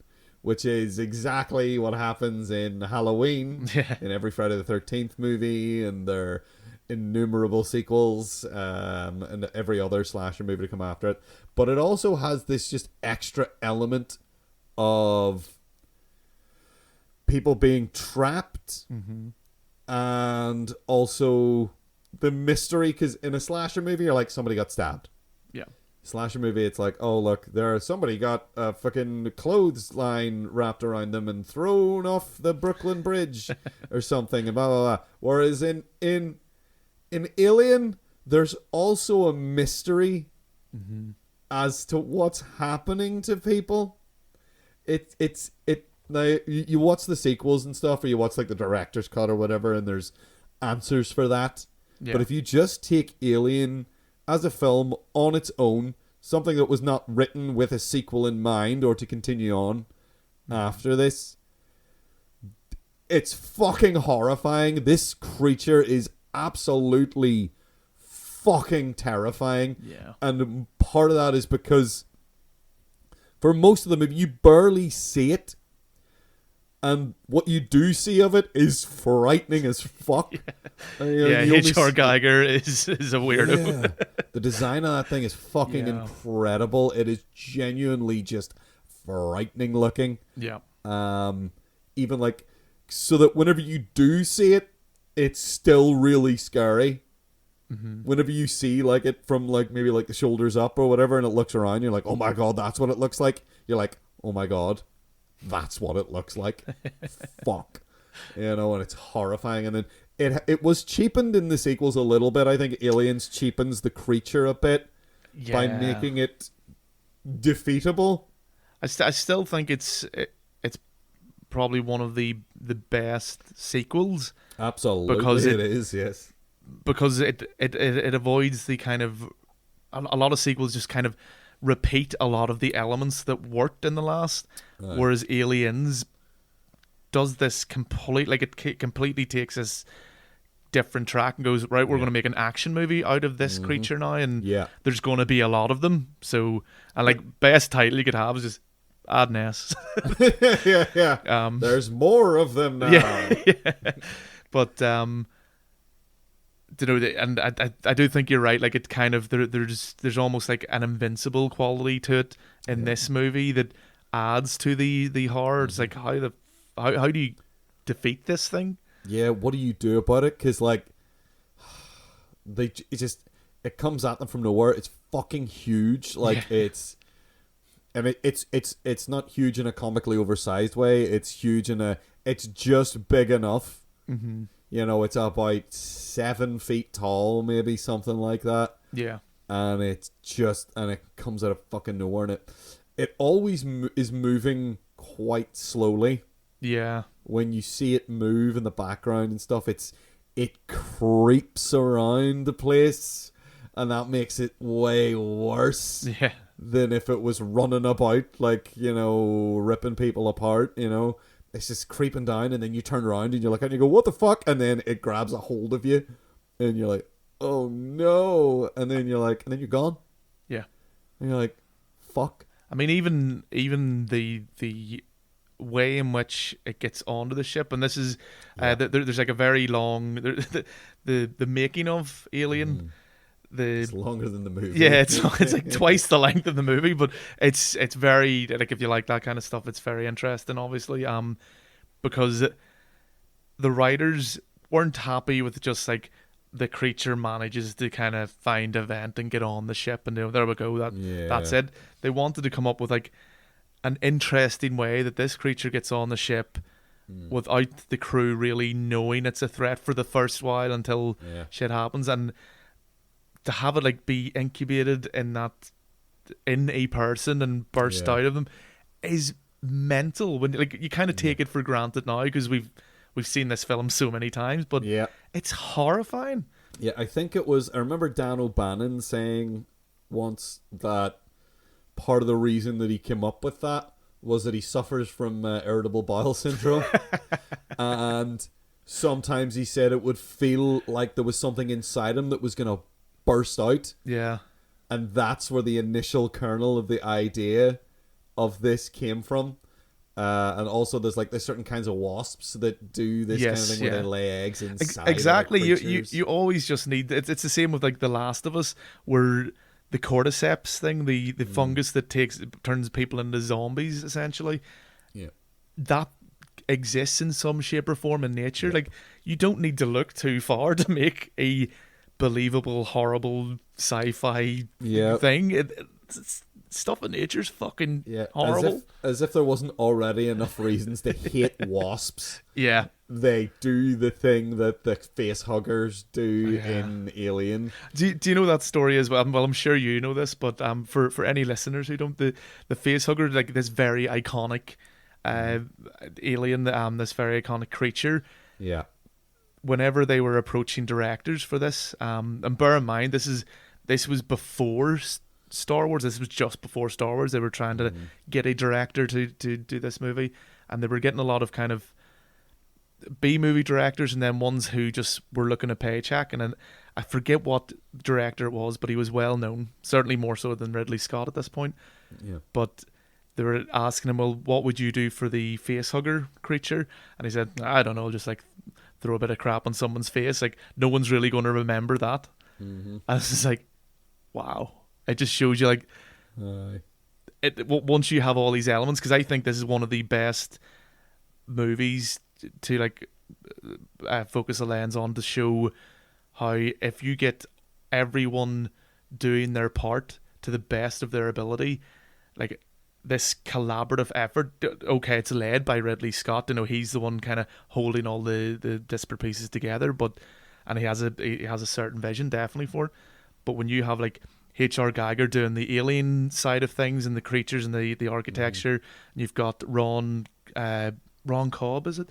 which is exactly what happens in Halloween, in every Friday the 13th movie, and their innumerable sequels, and every other slasher movie to come after it. But it also has this just extra element of people being trapped, and also the mystery, because in a slasher movie you're like, somebody got stabbed. Slasher movie, it's like, oh look, somebody got a fucking clothesline wrapped around them and thrown off the Brooklyn Bridge or something, and blah blah blah. Whereas in Alien, there's also a mystery as to what's happening to people. Now, you watch the sequels and stuff, or you watch like the director's cut or whatever, and there's answers for that. Yeah. But if you just take Alien as a film on its own, something that was not written with a sequel in mind or to continue on after this, it's fucking horrifying. This creature is absolutely fucking terrifying. Yeah. And part of that is because for most of the movie, you barely see it. And what you do see of it is frightening as fuck. H.R. Geiger is a weirdo. Yeah. The design of that thing is fucking incredible. It is genuinely just frightening looking. Yeah. Even like, so that whenever you do see it, it's still really scary. Whenever you see like it from like maybe like the shoulders up or whatever, and it looks around, you're like, oh my god, that's what it looks like. You're like, oh my god, that's what it looks like. Fuck. And it's horrifying. And then it was cheapened in the sequels a little bit. I think Aliens cheapens the creature a bit by making it defeatable. I still think it's probably one of the best sequels. Absolutely, because it is, yes. Because it avoids the kind of, a lot of sequels just kind of repeat a lot of the elements that worked in the last, whereas Aliens does this completely takes this different track and goes, right, we're going to make an action movie out of this creature now, and there's going to be a lot of them. So, and like, best title you could have is just Add an S. There's more of them now. But and I do think you're right. Like, it kind of there's almost like an invincible quality to it in this movie that adds to the horror. It's like, how do you defeat this thing? Yeah, what do you do about it? Because like, it comes at them from nowhere. It's fucking huge. Like it's not huge in a comically oversized way. It's huge it's just big enough. Mm-hmm. It's about 7 feet tall, maybe something like that. Yeah. And it comes out of fucking nowhere, and it always is moving quite slowly. Yeah. When you see it move in the background and stuff, it creeps around the place, and that makes it way worse. Yeah. Than if it was running about, like, ripping people apart, It's just creeping down, and then you turn around and you look at it and you go, what the fuck? And then it grabs a hold of you, and you're like, oh no. And then you're like, and then you're gone. Yeah. And you're like, fuck. I mean, even the way in which it gets onto the ship, and this is there's like a very long the making of Alien. it's longer than the movie. Yeah, it's like twice the length of the movie, but it's very, like, if you like that kind of stuff, it's very interesting, obviously, because the writers weren't happy with just like the creature manages to kind of find a vent and get on the ship, and there we go, that's it. They wanted to come up with like an interesting way that this creature gets on the ship without the crew really knowing it's a threat for the first while until shit happens, and to have it like be incubated in a person and burst out of them is mental. When like you kind of take it for granted now because we've seen this film so many times, but it's horrifying. Yeah, I think it was. I remember Dan O'Bannon saying once that part of the reason that he came up with that was that he suffers from irritable bowel syndrome, and sometimes he said it would feel like there was something inside him that was gonna burst out. Yeah. And that's where the initial kernel of the idea of this came from. And also there's certain kinds of wasps that do this kind of thing where they lay eggs inside. Exactly. You always just need it's the same with like The Last of Us, where the cordyceps thing, the fungus that turns people into zombies essentially. Yeah. That exists in some shape or form in nature. Like you don't need to look too far to make a believable, horrible sci-fi thing. It's stuff in nature's fucking horrible. As if there wasn't already enough reasons to hate wasps. Yeah. They do the thing that the face huggers do in Alien. Do you know that story as well? Well, I'm sure you know this, but for any listeners who don't, the face hugger, like this very iconic alien, this very iconic creature. Yeah. Whenever they were approaching directors for this, and bear in mind this was before Star Wars. This was just before Star Wars. They were trying to get a director to do this movie, and they were getting a lot of kind of B-movie directors, and then ones who just were looking a paycheck. And then I forget what director it was, but he was well known, certainly more so than Ridley Scott at this point. Yeah. But they were asking him, well, what would you do for the face hugger creature? And he said, I don't know, just like throw a bit of crap on someone's face. Like, no one's really going to remember that. And it's just like, wow. It just shows you, like, once you have all these elements, because I think this is one of the best movies to like focus a lens on, to show how if you get everyone doing their part to the best of their ability, like this collaborative effort. Okay, it's led by Ridley Scott. You know, he's the one kind of holding all the disparate pieces together, and he has a certain vision definitely for it. But when you have like H.R. Geiger doing the alien side of things and the creatures and the architecture, and you've got Ron Cobb, is it,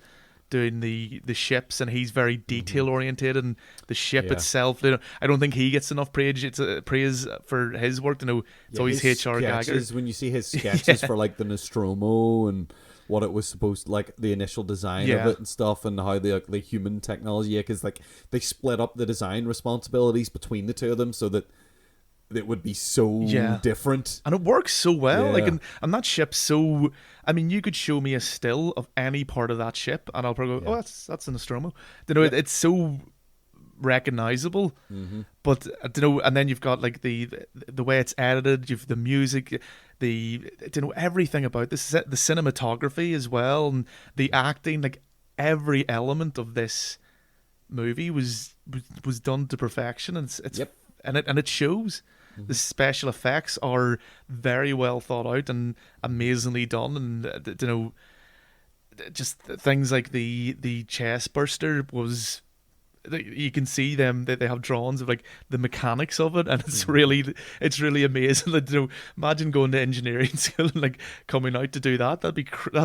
doing the ships, and he's very detail oriented, and the ship itself, you know, I don't think he gets enough praise for his work. You know, it's always H.R. Geiger. When you see his sketches for like the Nostromo and what it was supposed to, like the initial design of it and stuff, and how the human technology, because like they split up the design responsibilities between the two of them so that it would be so different, and it works so well. Like, and that ship's so, I mean, you could show me a still of any part of that ship and I'll probably go, oh, that's a Nostromo. You know, it's so recognizable. But you know, and then you've got like the way it's edited, you've the music, everything about this, the cinematography as well, and the acting. Like, every element of this movie was done to perfection, and and it shows. The special effects are very well thought out and amazingly done, and you know, just things like the chest burster was, you can see them, they have drawings of like the mechanics of it, and it's really amazing. Like, you know, imagine going to engineering school and like coming out to do that. That'd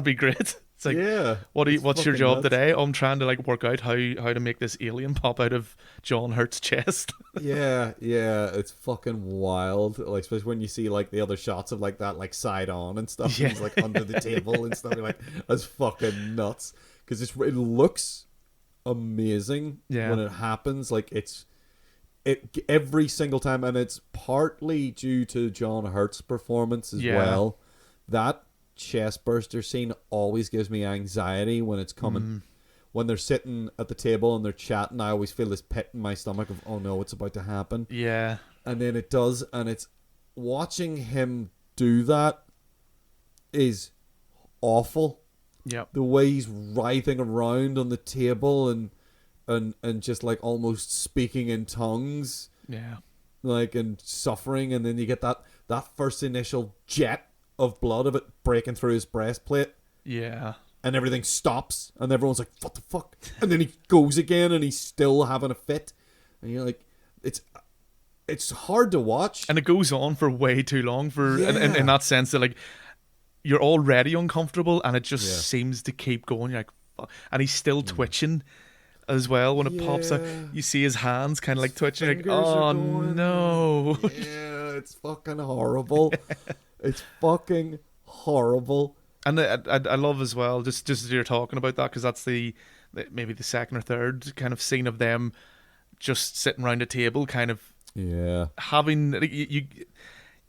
be great. It's like, what's your job today? I'm trying to like work out how to make this alien pop out of John Hurt's chest. yeah, it's fucking wild. Like, especially when you see like the other shots of like that, like side on and stuff. And he's like under the table and stuff. You're like, that's fucking nuts. Because it looks amazing when it happens. Like, it every single time, and it's partly due to John Hurt's performance as well. That chest burster scene always gives me anxiety when it's coming. when they're sitting at the table and they're chatting, I always feel this pit in my stomach of, oh no, it's about to happen. Yeah. And then it does, and it's watching him do that is awful. Yep. The way he's writhing around on the table and just like almost speaking in tongues. Yeah. Like, and suffering, and then you get that first initial jet of blood of it breaking through his breastplate. Yeah. And everything stops, and everyone's like, what the fuck? And then he goes again, and he's still having a fit. And you're like, it's hard to watch. And it goes on for way too long in that sense that, like, you're already uncomfortable, and it just seems to keep going. You're like, fuck. And he's still twitching as well when it pops out. You see his hands kind of like twitching. Like, oh no. Yeah, it's fucking horrible. It's fucking horrible. And I love as well, just as you're talking about that, because that's maybe the second or third kind of scene of them just sitting around a table, kind of having you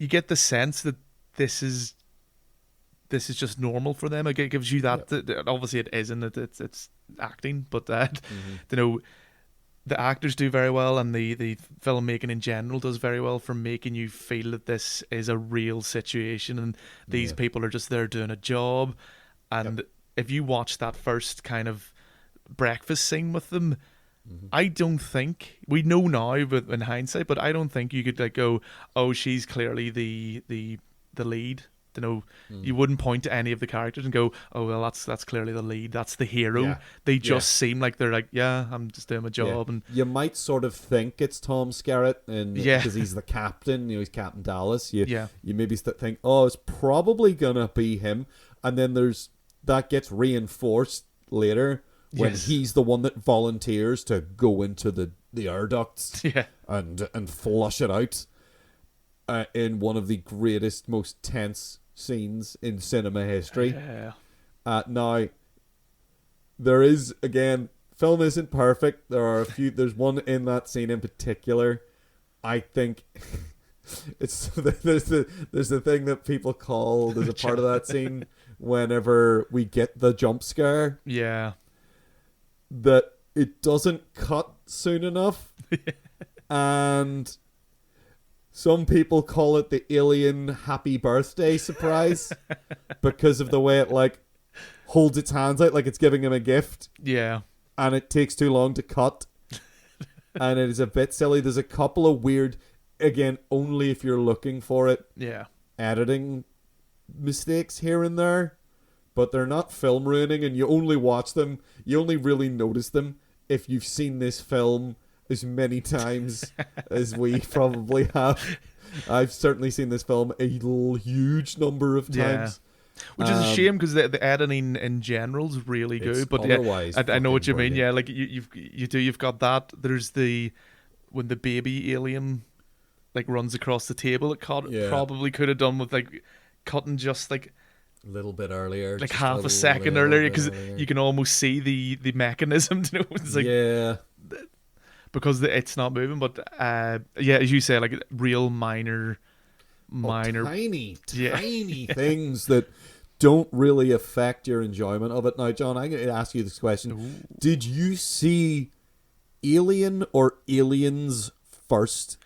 get the sense that this is just normal for them. It gives you that. Obviously, it isn't. It's acting, but that you know, the actors do very well, and the filmmaking in general does very well for making you feel that this is a real situation, and these people are just there doing a job. And if you watch that first kind of breakfast scene with them, I don't think, we know now, but in hindsight, but I don't think you could like go, oh, she's clearly the lead. You know, you wouldn't point to any of the characters and go, oh well, that's clearly the lead, that's the hero. They just seem like they're like, yeah, I'm just doing my job. And you might sort of think it's Tom Skerritt, and because he's the captain, you know, he's Captain Dallas. You maybe think, oh, it's probably gonna be him, and then that gets reinforced later when he's the one that volunteers to go into the air ducts and flush it out in one of the greatest, most tense scenes in cinema history. Now, there is, again, film isn't perfect. There's one in that scene in particular. I think it's there's the thing that people call, there's a part of that scene whenever we get the jump scare. Yeah. That it doesn't cut soon enough. And some people call it the alien happy birthday surprise because of the way it like holds its hands out like it's giving him a gift. Yeah. And it takes too long to cut. And it is a bit silly. There's a couple of weird, again, only if you're looking for it, editing mistakes here and there. But they're not film ruining, and you only watch them, you only really notice them if you've seen this film as many times as we probably have. I've certainly seen this film a huge number of times. Which is a shame, because the editing in general is really good. But I know what you mean. Yeah, like you've got that. There's when the baby alien like runs across the table. It probably could have done with like cutting just like a little bit earlier, like half a second earlier, because you can almost see the mechanism. You know, it's like because it's not moving. But as you say, like real minor, tiny things that don't really affect your enjoyment of it. Now, John, I'm going to ask you this question: did you see Alien or Aliens first?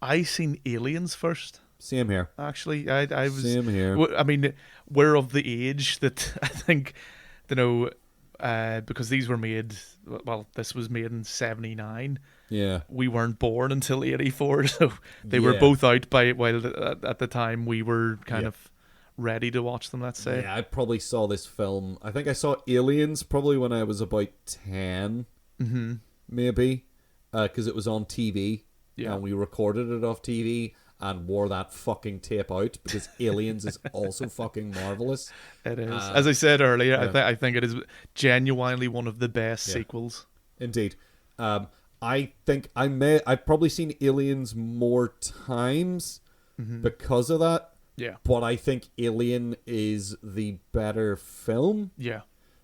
I seen Aliens first. Same here. Actually, I was. Same here. I mean, we're of the age that I think, you know, because these were made. Well, this was made in '79. Yeah. We weren't born until '84, so they were both out while at the time we were kind of ready to watch them. Let's say. Yeah, I probably saw this film. I think I saw Aliens probably when I was about 10, maybe, because it was on TV. Yeah. And we recorded it off TV and wore that fucking tape out because Aliens is also fucking marvelous. It is. As I said earlier, I think it is genuinely one of the best sequels. Indeed. I think I've probably seen Aliens more times because of that. Yeah. But I think Alien is the better film. Yeah.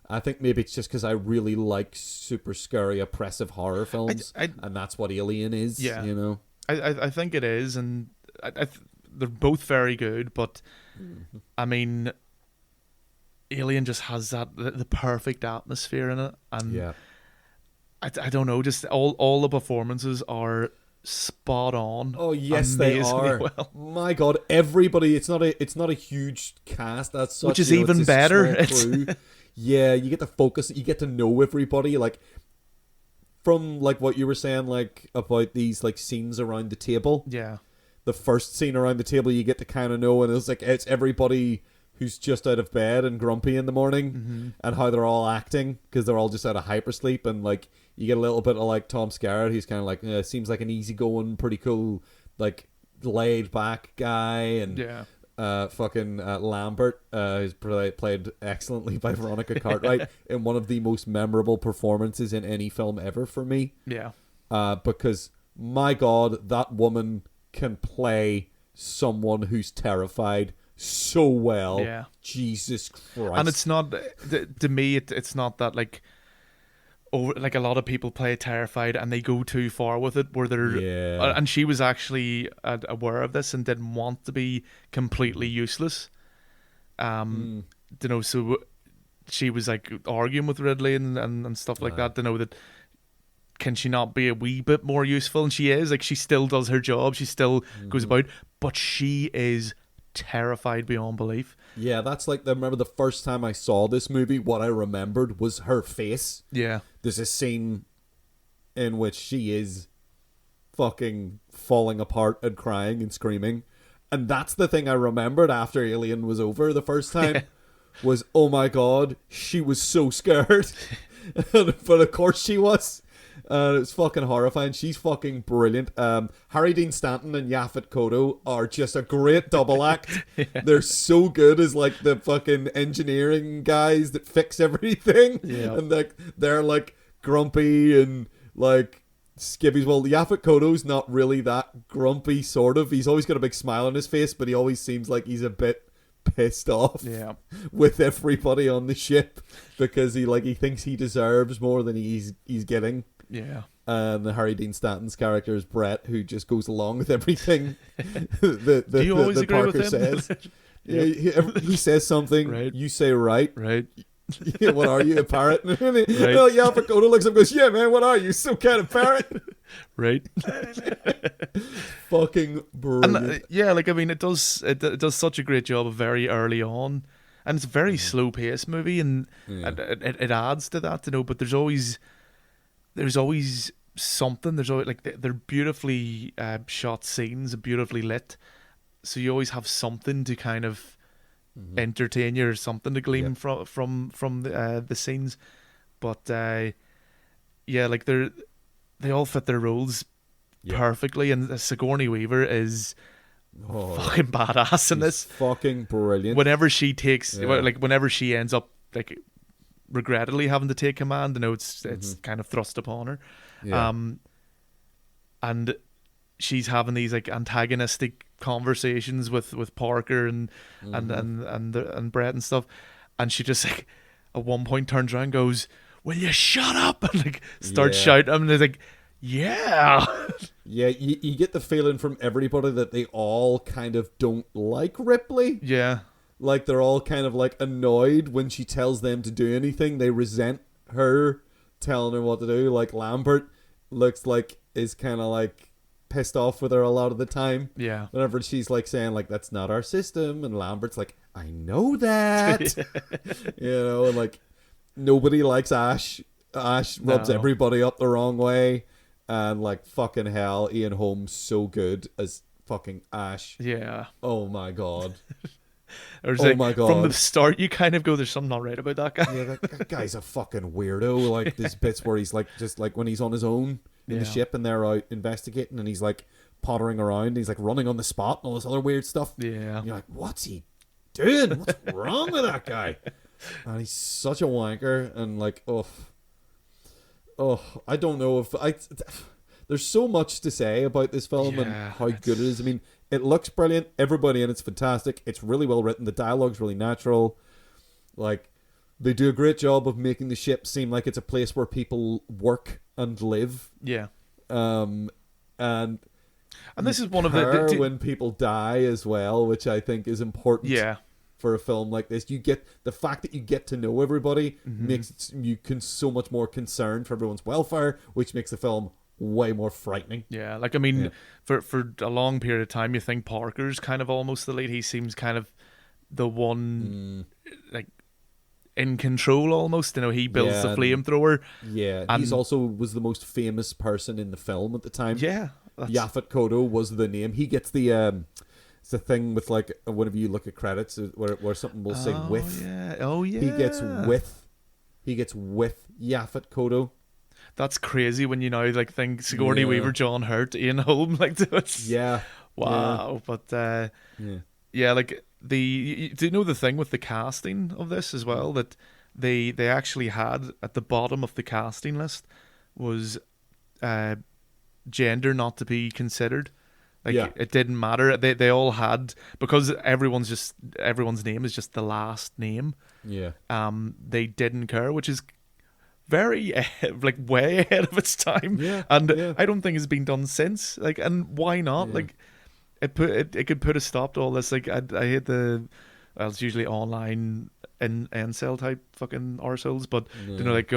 I think maybe it's just because I really like super scary, oppressive horror films, and that's what Alien is. Yeah, you know. I think it is, and they're both very good. But I mean, Alien just has the perfect atmosphere in it, and Yeah. I don't know, just all the performances are spot on. Oh yes, they are. Well. My God, everybody. It's not a huge cast. That's such, which is it's even a better. small crew. Yeah, you get to focus. You get to know everybody. Like from like what you were saying, like about these like scenes around the table. Yeah. The first scene around the table, you get to kind of know, and it's everybody who's just out of bed and grumpy in the morning, and how they're all acting because they're all just out of hypersleep, and like you get a little bit of like Tom Skerritt, he's kind of like seems like an easygoing, pretty cool, like laid back guy, and fucking Lambert, who's played excellently by Veronica Cartwright in one of the most memorable performances in any film ever for me. Yeah. Because my God, that woman can play someone who's terrified so well. Yeah. Jesus Christ. And it's not, to me, it's not that like, over, like a lot of people play terrified and they go too far with it, where they're, and she was actually aware of this and didn't want to be completely useless. You know, so she was like arguing with Ridley and stuff like that to know that, can she not be a wee bit more useful? And she is, like, she still does her job, she still goes about, but she is terrified beyond belief. Yeah, that's like, I remember the first time I saw this movie, what I remembered was her face. Yeah. There's a scene in which she is fucking falling apart and crying and screaming. And that's the thing I remembered after Alien was over the first time, was, oh my God, she was so scared. But of course she was. It was fucking horrifying. She's fucking brilliant. Harry Dean Stanton and Yaphet Kotto are just a great double act. They're so good as like the fucking engineering guys that fix everything. And like they're like grumpy and like skivvies. Well, Yaphet Kotto's not really that grumpy, sort of. He's always got a big smile on his face, but he always seems like he's a bit pissed off with everybody on the ship because he thinks he deserves more than he's getting. Yeah. And Harry Dean Stanton's character is Brett, who just goes along with everything Do you always agree Parker with him? says. He says something, right. You say right. Right. What are you, a parrot? Right. Well, Yaphet Kotto looks up and goes, yeah, man, what are you? Some kind of parrot? Right. Fucking brilliant. And, like, I mean, it does such a great job of very early on, and it's a very slow paced movie, and it adds to that, you know. But there's always something. There's always, like, they're beautifully shot scenes, beautifully lit, so you always have something to kind of entertain you, or something to glean from the scenes. But like they all fit their roles perfectly, and Sigourney Weaver is fucking badass in this. Fucking brilliant. Whenever she whenever she ends up like regrettably having to take command, you know, it's kind of thrust upon her. And she's having these like antagonistic conversations with Parker and Brett and stuff, and she just like at one point turns around and goes, "Will you shut up?" and like starts shouting. And it's like, you get the feeling from everybody that they all kind of don't like Ripley. Like they're all kind of like annoyed when she tells them to do anything. They resent her telling her what to do. Like Lambert looks like is kind of like pissed off with her a lot of the time. Whenever she's like saying like, that's not our system, and Lambert's like, I know that. You know, and like nobody likes Ash. Ash rubs everybody up the wrong way, and like fucking hell, Ian Holmes so good as fucking Ash. Oh my God. My God. From the start you kind of go, there's something not right about that guy. That guy's a fucking weirdo. Like there's bits where he's like, just like when he's on his own in the ship and they're out investigating, and he's like pottering around, he's like running on the spot and all this other weird stuff. And you're like, what's he doing? What's wrong with that guy? And he's such a wanker. And like, I don't know if there's so much to say about this film and how good it is. I mean, it looks brilliant. Everybody in it's fantastic. It's really well written. The dialogue's really natural. Like, they do a great job of making the ship seem like it's a place where people work and live. And this is one of the when people die as well, which I think is important for a film like this. You get the fact that you get to know everybody makes you so much more concerned for everyone's welfare, which makes the film way more frightening. Yeah, like I mean, for a long period of time, you think Parker's kind of almost the lead. He seems kind of the one like in control almost. You know, he builds the flamethrower. Yeah, he's also was the most famous person in the film at the time. Yeah, Yaphet Kotto was the name. He gets the it's the thing with like whenever you look at credits where something will say with. Yeah. Oh yeah. He gets with Yaphet Kotto. That's crazy when you now like think Sigourney Weaver, John Hurt, Ian Holm, like that's wow. But like do you know the thing with the casting of this as well, that they actually had at the bottom of the casting list was gender not to be considered. Like it didn't matter. They all had, because everyone's name is just the last name. Yeah. They didn't care, which is very like way ahead of its time. Yeah. And I don't think it's been done since. Like, and why not? Like it could put a stop to all this. Like I hate it's usually online and incel type fucking arseholes, but you know, like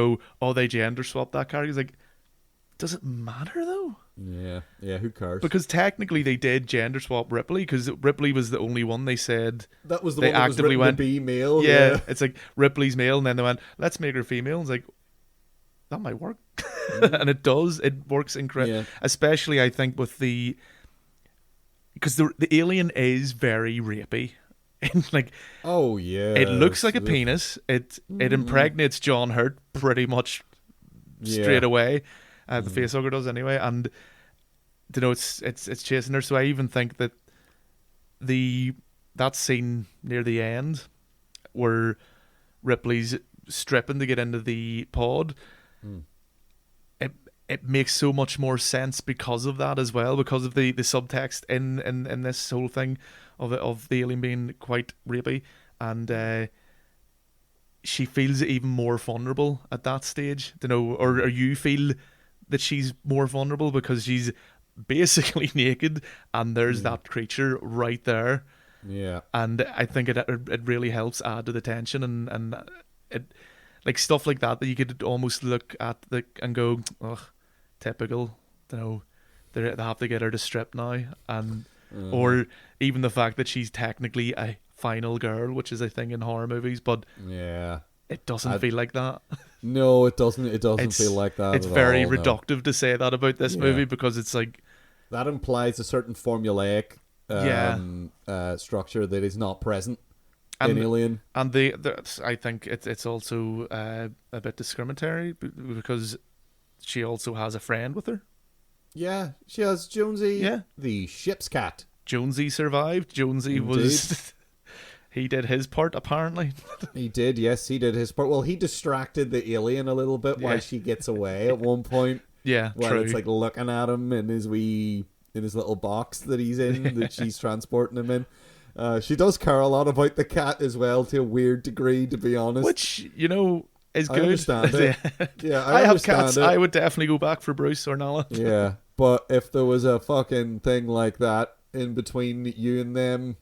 they gender swap that character. It's like, does it matter though? Yeah, who cares? Because technically they did gender swap Ripley, because Ripley was the only one they said that was the they one that actively was went to be male. Yeah, it's like Ripley's male, and then they went, let's make her female. It's like, that might work. And it does. It works incredible. Especially I think with because the alien is very rapey. And like, it looks like a penis. It impregnates John Hurt pretty much straight away. The facehugger does anyway, and you know it's chasing her. So I even think that that scene near the end where Ripley's stripping to get into the pod, it makes so much more sense because of that as well, because of the subtext in this whole thing of the alien being quite rapey, and she feels even more vulnerable at that stage. You know, or you feel that she's more vulnerable because she's basically naked and there's that creature right there. Yeah. And I think it really helps add to the tension, and it like stuff like that you could almost look at and go, ugh, typical. You know, they have to get her to strip now, and or even the fact that she's technically a final girl, which is a thing in horror movies, but it doesn't feel like that. No, it doesn't. It doesn't feel like that. It's very reductive to say that about this movie, because it's like that implies a certain formulaic structure that is not present in Alien. And I think it's also a bit discriminatory because she also has a friend with her. Yeah, she has Jonesy. Yeah, the ship's cat. Jonesy survived. Jonesy was. He did his part, apparently. He did, yes, he did his part. Well, he distracted the alien a little bit while she gets away at one point. Yeah, while true. It's like looking at him in his little box that he's in, that she's transporting him in. She does care a lot about the cat as well, to a weird degree, to be honest. Which, you know, is good. I understand it. Yeah, I have cats. I would definitely go back for Bruce or Nala. Yeah, but if there was a fucking thing like that in between you and them,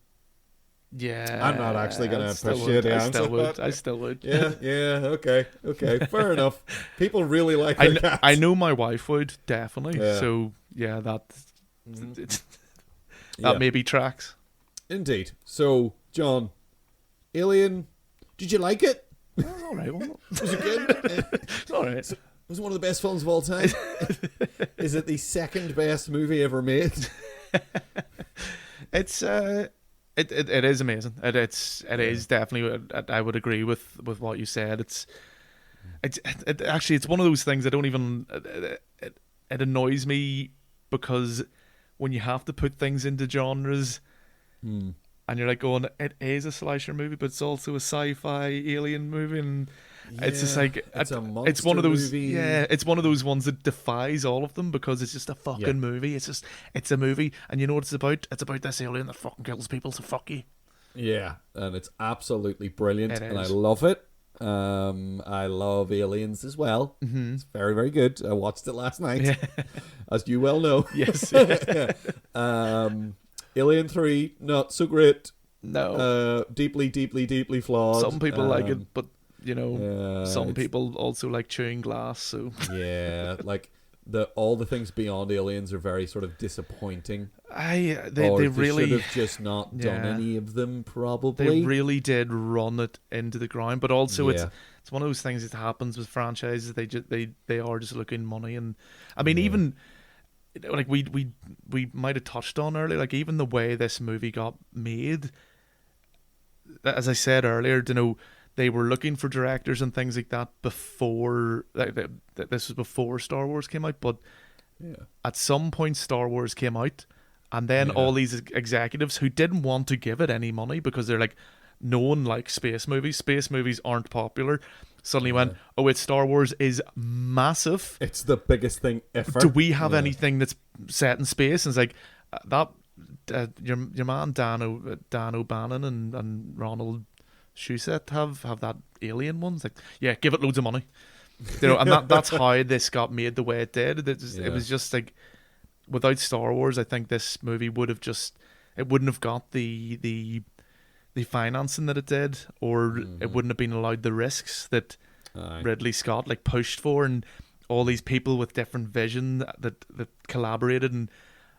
I'm not actually gonna push it. I still would. Yeah. Okay. Fair enough. People really like their cats. I know my wife would definitely. Yeah. So that maybe tracks. Indeed. So, John, Alien, did you like it? It was all right. Was it good? It's all right. It was one of the best films of all time. Is it the second best movie ever made? It's It is amazing. It is definitely. I would agree with what you said. It's actually it's one of those things I don't even. It annoys me because when you have to put things into genres, and you're like going, it is a slasher movie, but it's also a sci-fi alien movie, and it's just like it's one of those movie. It's one of those ones that defies all of them because it's just a fucking movie. It's a movie, and you know what it's about? It's about this alien that fucking kills people, so fuck you. Yeah, and it's absolutely brilliant, and I love it. I love Aliens as well. Mm-hmm. It's very, very good. I watched it last night, as you well know. Yes. Alien 3, not so great. No. Deeply, deeply, deeply flawed. Some people like it, but some it's, people also like chewing glass. So yeah, like all the things beyond Aliens are very sort of disappointing. They really should have just not done any of them. Probably they really did run it into the ground, but also it's one of those things that happens with franchises. They are just looking money, and I mean even like we might have touched on earlier, like even the way this movie got made. As I said earlier, they were looking for directors and things like that before. This was before Star Wars came out, but at some point Star Wars came out, and then all these executives who didn't want to give it any money because they're like, no one likes space movies. Space movies aren't popular. Suddenly went, oh, it's Star Wars is massive. It's the biggest thing ever. Do we have anything that's set in space? And it's like that. Your man Dan O'Bannon and Ronald Shusett have that Alien one. It's like, yeah, give it loads of money, and that's how this got made the way it did. It was just like, without Star Wars, I think this movie wouldn't have got the financing that it did, or it wouldn't have been allowed the risks that Ridley Scott like pushed for, and all these people with different vision that collaborated and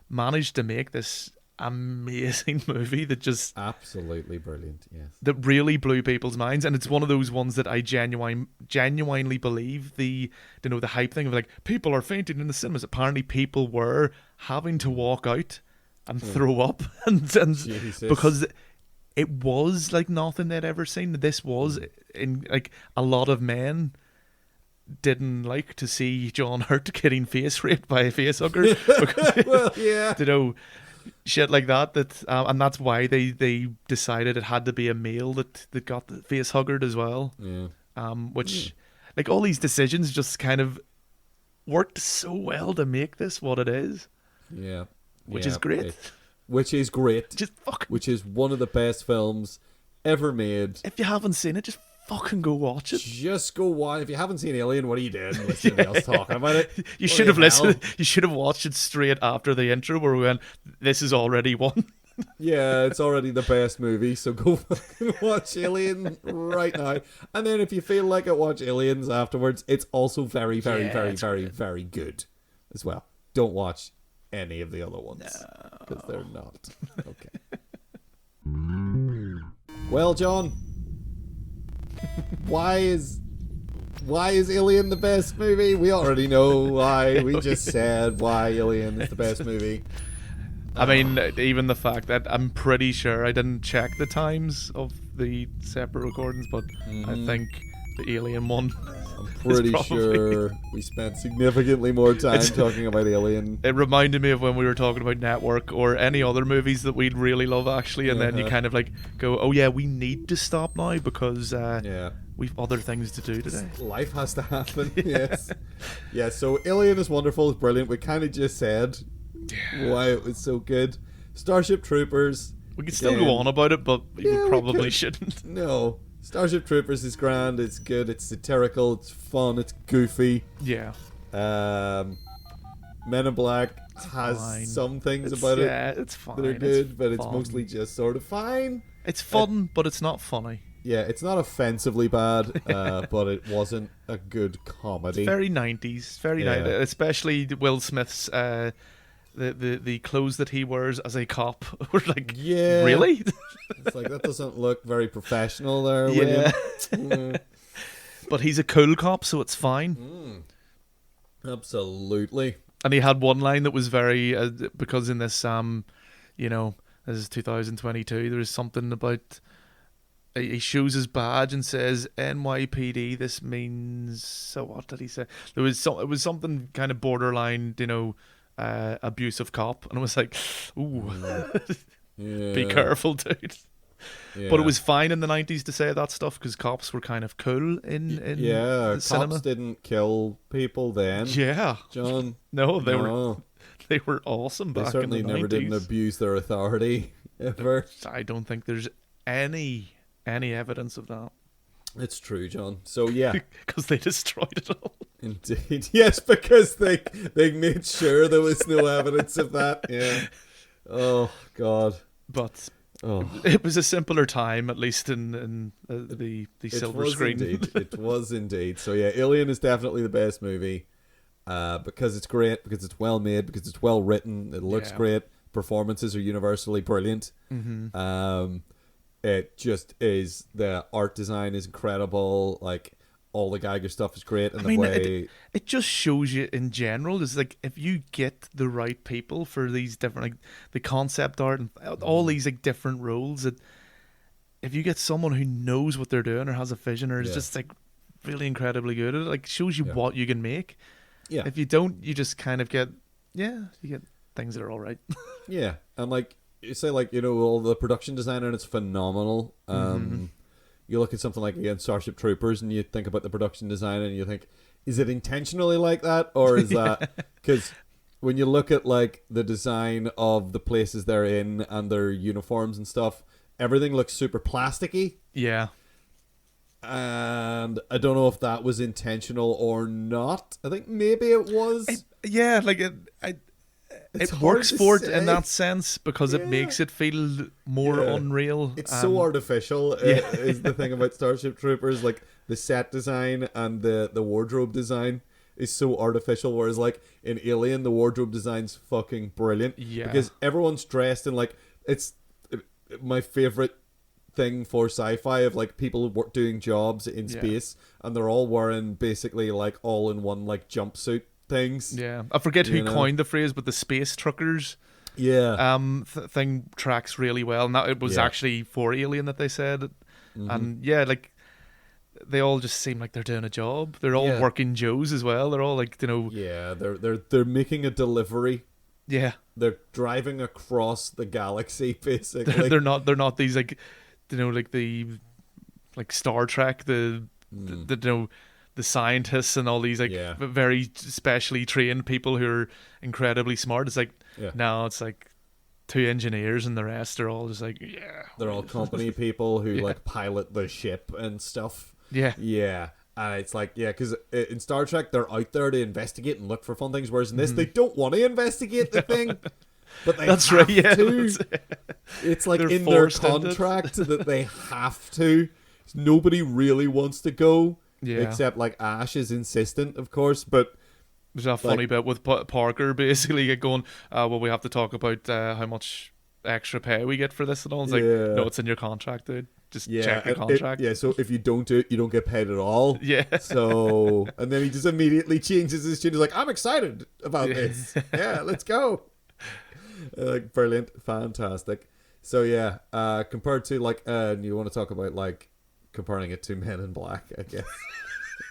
managed to make this amazing movie that just absolutely brilliant. Yes, that really blew people's minds, and it's one of those ones that I genuinely believe the hype thing of like people are fainting in the cinemas. Apparently, people were having to walk out and throw up, and because it was like nothing they'd ever seen. This was in like a lot of men didn't like to see John Hurt getting face raped by a face hugger. Well, yeah, shit like that. And that's why they decided it had to be a male that got the face huggered as well. Yeah. Which like all these decisions just kind of worked so well to make this what it is. Yeah. Which is great. Which is great. Just fucking. Which is one of the best films ever made. If you haven't seen it, just fucking go watch it. Just go watch. If you haven't seen Alien, what are you doing? Listening to us talking about it. You should have listened. You should have watched it straight after the intro, where we went, "This is already one." Yeah, it's already the best movie. So go fucking watch Alien right now, and then if you feel like it, watch Aliens afterwards. It's also very, very, very, very, very good as well. Don't watch any of the other ones because they're not okay. Well, John. Why is Alien the best movie? We already know why. We just said why Alien is the best movie. I mean, even the fact that I'm pretty sure I didn't check the times of the separate recordings, but I think the Alien one. I'm pretty sure we spent significantly more time talking about Alien. It reminded me of when we were talking about Network or any other movies that we'd really love, actually, and then you kind of like go, oh yeah, we need to stop now because we've other things to do today. Life has to happen. Yes. Yeah, so Alien is wonderful, it's brilliant. We kind of just said why it was so good. Starship Troopers. We could still go on about it, but we probably shouldn't. No. Starship Troopers is grand, it's good, it's satirical, it's fun, it's goofy. Yeah. Men in Black has some things about it it's fine. that are good, but it's mostly just sort of fine. It's fun, but it's not funny. Yeah, it's not offensively bad, but it wasn't a good comedy. It's very 90s, very 90s, especially Will Smith's the clothes that he wears as a cop. We're like, really? It's like, that doesn't look very professional there, William. But he's a cool cop, so it's fine. Absolutely. And he had one line that was very because in this this is 2022, there's something about he shows his badge and says NYPD. This means, so what did he say? It was something kind of borderline, abusive cop, and I was like, ooh, be careful, dude. Yeah. But it was fine in the 90s to say that stuff because cops were kind of cool in the cinema. Cops didn't kill people then. Yeah, John. No, they were awesome back in the 90s. They certainly never didn't abuse their authority ever. I don't think there's any evidence of that. It's true, John. So yeah, because they destroyed it all. Indeed, yes, because they made sure there was no evidence of that. Yeah. Oh God. But Oh, It was a simpler time, at least in the silver screen. It was indeed. So yeah, Alien is definitely the best movie. Because it's great, because it's well made, because it's well written, it looks great, performances are universally brilliant. It just is, the art design is incredible, like all the Geiger stuff is great, and it just shows you in general is like if you get the right people for these different, like the concept art and all these like different roles, that if you get someone who knows what they're doing or has a vision or is just like really incredibly good at it, like shows you what you can make. Yeah. If you don't, you just kind of get, you get things that are all right. Yeah. And like, you say, like, you know, all the production design and it's phenomenal. You look at something like, again, Starship Troopers, and you think about the production design and you think, is it intentionally like that? Or is that, because when you look at like the design of the places they're in and their uniforms and stuff, everything looks super plasticky. Yeah. And I don't know if that was intentional or not. I think maybe it was. It works for it in that sense because it makes it feel more unreal. It's so artificial. Is the thing about Starship Troopers, like the set design and the wardrobe design is so artificial. Whereas like in Alien, the wardrobe design's fucking brilliant. Yeah, because everyone's dressed in like, it's my favorite thing for sci-fi of like people doing jobs in space, and they're all wearing basically like all in one like jumpsuit things. Yeah, I forget who coined the phrase, but the space truckers thing tracks really well. And that it was actually for Alien that they said. And like they all just seem like they're doing a job. They're all working Joes as well. They're all like, you know, they're making a delivery. Yeah, they're driving across the galaxy basically. they're not these like, you know, like the like Star Trek, the you know, the scientists and all these like very specially trained people who are incredibly smart. It's like no, it's like two engineers and the rest are all just like they're all company people who like pilot the ship and stuff. And it's like because in Star Trek they're out there to investigate and look for fun things, whereas in this they don't want to investigate the thing. But they have to. It's like in their contract that they have to. Nobody really wants to go, except like Ash is insistent, of course. But there's a funny bit with Parker basically going, well, we have to talk about how much extra pay we get for this and all. It's like, no, it's in your contract, dude. Just check your contract. So if you don't do it, you don't get paid at all. So, and then he just immediately changes his tune. He's like, I'm excited about this. Let's go. Like brilliant, fantastic. So compared to like you want to talk about like comparing it to Men in Black, I guess.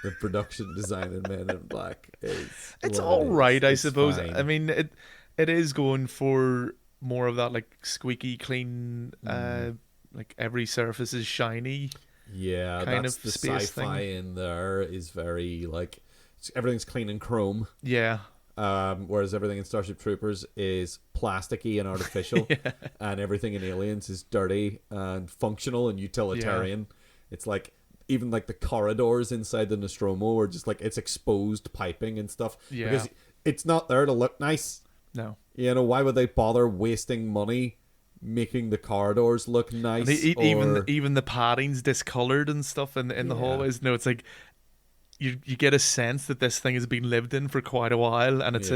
The production design in Men in Black it's all right, I suppose. Fine. I mean, it is going for more of that like squeaky clean, like every surface is shiny. Yeah, kind that's of the space sci-fi thing. in there is very like everything's clean and chrome. Yeah. Whereas everything in Starship Troopers is plasticky and artificial, and everything in Aliens is dirty and functional and utilitarian. It's like even like the corridors inside the Nostromo are just like it's exposed piping and stuff because it's not there to look nice. No, you know, why would they bother wasting money making the corridors look nice? Even the padding's discolored and stuff in the hallways. No, it's like. You get a sense that this thing has been lived in for quite a while, and it's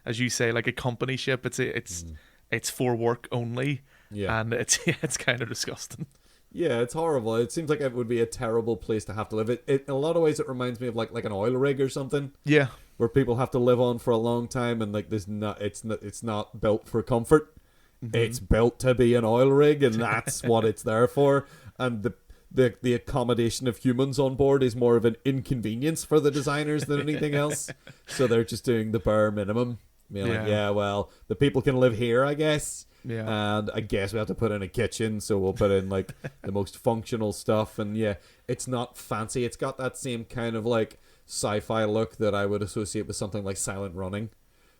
as you say, like a company ship. It's for work only, and it's kind of disgusting. Yeah, it's horrible. It seems like it would be a terrible place to have to live. It in a lot of ways it reminds me of like an oil rig or something. Yeah, where people have to live on for a long time, and like it's not built for comfort. It's built to be an oil rig, and that's what it's there for. And the accommodation of humans on board is more of an inconvenience for the designers than anything else. So they're just doing the bare minimum. Well, the people can live here, I guess. Yeah. And I guess we have to put in a kitchen, so we'll put in like the most functional stuff. And it's not fancy. It's got that same kind of like sci-fi look that I would associate with something like Silent Running,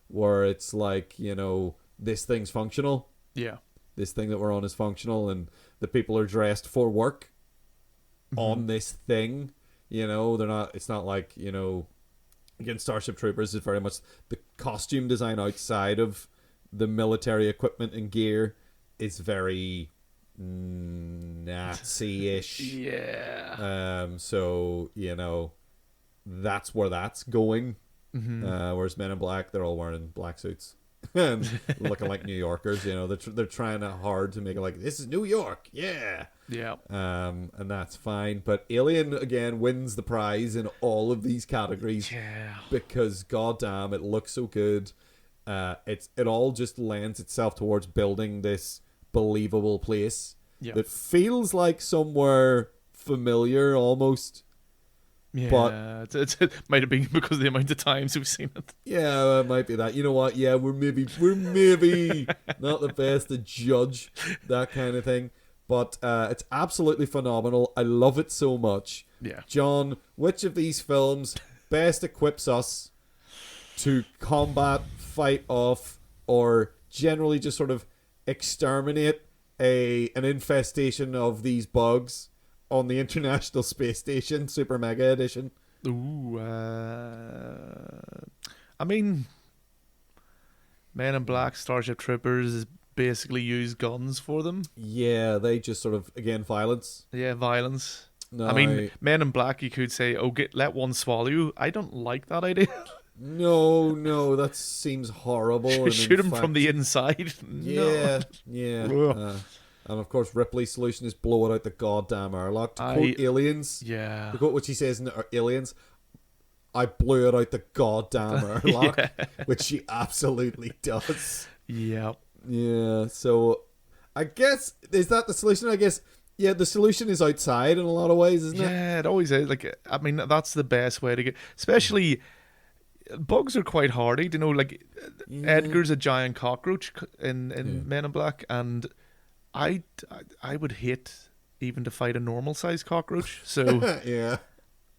where it's like, you know, this thing's functional. Yeah. This thing that we're on is functional, and the people are dressed for work. On this thing, you know, it's not like, you know, again, Starship Troopers is very much the costume design outside of the military equipment and gear is very Nazi-ish. Yeah. So, that's where that's going. Mm-hmm. Whereas Men in Black, they're all wearing black suits and looking like New Yorkers. They're trying hard to make it like, this is New York, yeah. Yeah. And that's fine. But Alien again wins the prize in all of these categories. Yeah. Because goddamn, it looks so good. It all just lends itself towards building this believable place that feels like somewhere familiar almost. Yeah, but it might have been because of the amount of times we've seen it. Yeah, it might be that. You know what? Yeah, we're maybe not the best to judge that kind of thing. But it's absolutely phenomenal. I love it so much. Yeah. John, which of these films best equips us to combat, fight off, or generally just sort of exterminate an infestation of these bugs on the International Space Station, Super Mega Edition? Ooh, I mean, Men in Black, Starship Troopers basically use guns for them. Yeah, they just sort of, again, violence. Yeah, violence. No, I mean, Men in Black, you could say, let one swallow you. I don't like that idea. No, that seems horrible. Shoot him from the inside. Yeah, yeah. And of course, Ripley's solution is blow it out the goddamn airlock. To quote Aliens, to quote what she says in Aliens, I blew it out the goddamn airlock, which she absolutely does. Yep. Yeah, so I guess, is that the solution? I guess, yeah, the solution is outside in a lot of ways, isn't it? Yeah, it always is. Like, I mean, that's the best way to get, especially bugs are quite hardy. Edgar's a giant cockroach in Men in Black, and I would hate even to fight a normal sized cockroach. So yeah.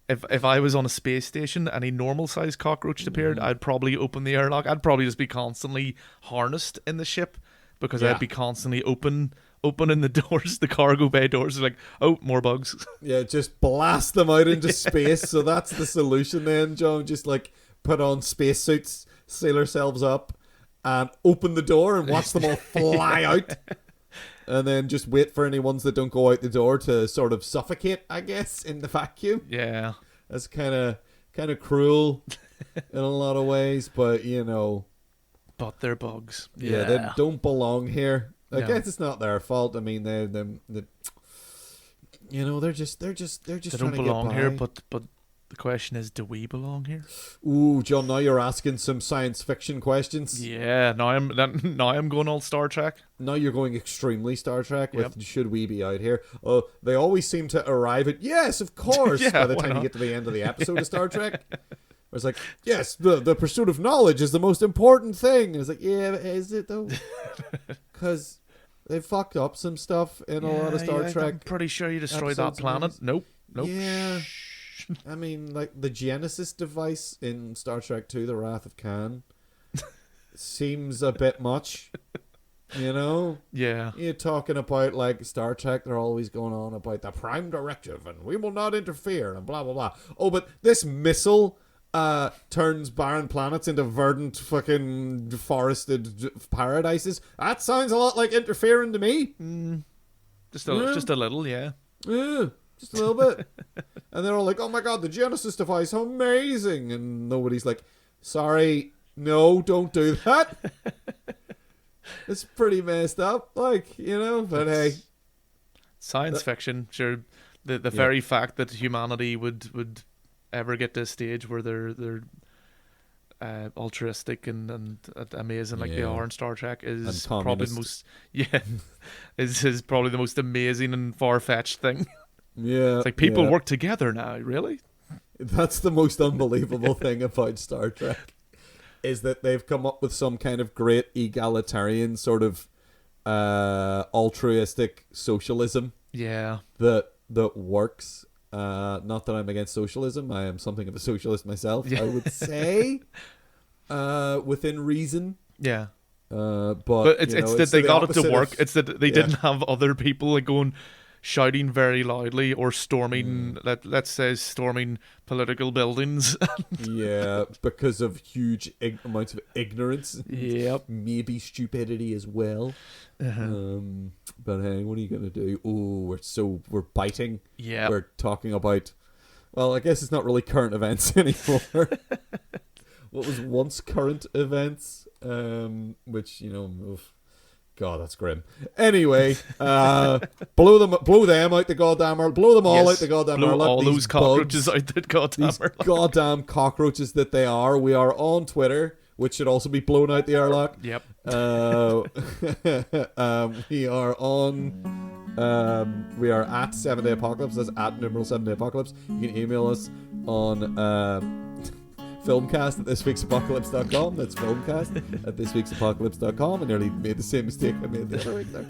If I was on a space station and a normal sized cockroach appeared, I'd probably open the airlock. I'd probably just be constantly harnessed in the ship because I'd be constantly opening the doors, the cargo bay doors. Like, oh, more bugs. Yeah, just blast them out into space. So that's the solution then, John. Just like put on spacesuits, seal ourselves up, and open the door and watch them all fly out. And then just wait for any ones that don't go out the door to sort of suffocate, I guess, in the vacuum. Yeah. That's kind of cruel in a lot of ways, but But they're bugs. Yeah, they don't belong here. I guess it's not their fault. I mean, they they're just They trying don't to belong get by. here, but the question is, do we belong here? Ooh, John, now you're asking some science fiction questions. Yeah, now I'm going all Star Trek. Now you're going extremely Star Trek with should we be out here? Oh, they always seem to arrive at yes, of course, by the time you get to the end of the episode of Star Trek. It's like, yes, the pursuit of knowledge is the most important thing. And it's like, yeah, is it though? Because they fucked up some stuff in a lot of Star Trek. I'm pretty sure you destroyed that planet. Nope. Yeah. I mean, like the Genesis device in Star Trek 2, The Wrath of Khan, seems a bit much, Yeah. You're talking about, like, Star Trek, they're always going on about the Prime Directive and we will not interfere and blah, blah, blah. Oh, but this missile turns barren planets into verdant fucking forested paradises. That sounds a lot like interfering to me. Just a little, yeah. Yeah. Just a little bit. And they're all like, oh my god, the Genesis device, how amazing. And nobody's like, sorry, no, don't do that. It's pretty messed up, but hey. Science fiction, sure. The very fact that humanity would ever get to a stage where they're altruistic and amazing like they are in Star Trek is probably the most is probably the most amazing and far-fetched thing. Yeah. It's like people work together now, really? That's the most unbelievable thing about Star Trek, is that they've come up with some kind of great egalitarian sort of altruistic socialism. Yeah. That works. Not that I'm against socialism. I am something of a socialist myself, I would say. Within reason. Yeah. But it's that they got it to work. It's that they didn't have other people like going, shouting very loudly or storming, let's say storming political buildings. Yeah, because of huge amounts of ignorance. Yep. Maybe stupidity as well. But hey, what are you gonna do? Oh, we're biting. Yeah. We're talking about, well, I guess it's not really current events anymore. What was once current events, which, you know, God, that's grim. Anyway, blow them out the goddamn airlock. Blow them all out the goddamn airlock. Blow all those cockroaches bugs, out the goddamn airlock. Goddamn cockroaches that they are. We are on Twitter, which should also be blown out the airlock. Yep. We are on. We are at 7 Day Apocalypse. That's at numeral 7 Day Apocalypse. You can email us on filmcast at thisweeksapocalypse.com. That's filmcast at thisweeksapocalypse.com. I nearly made the same mistake I made the other week there.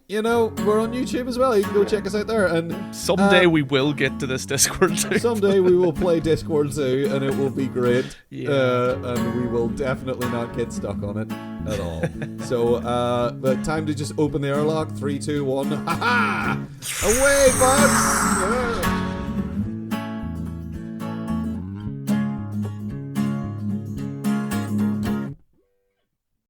You know, we're on YouTube as well. You can go check us out there. And someday we will get to this Discord too. Someday we will play Discord too, and it will be great. Yeah. And we will definitely not get stuck on it at all. So, but time to just open the airlock. 3, 2, 1. Ha ha! Away, bugs! Yeah.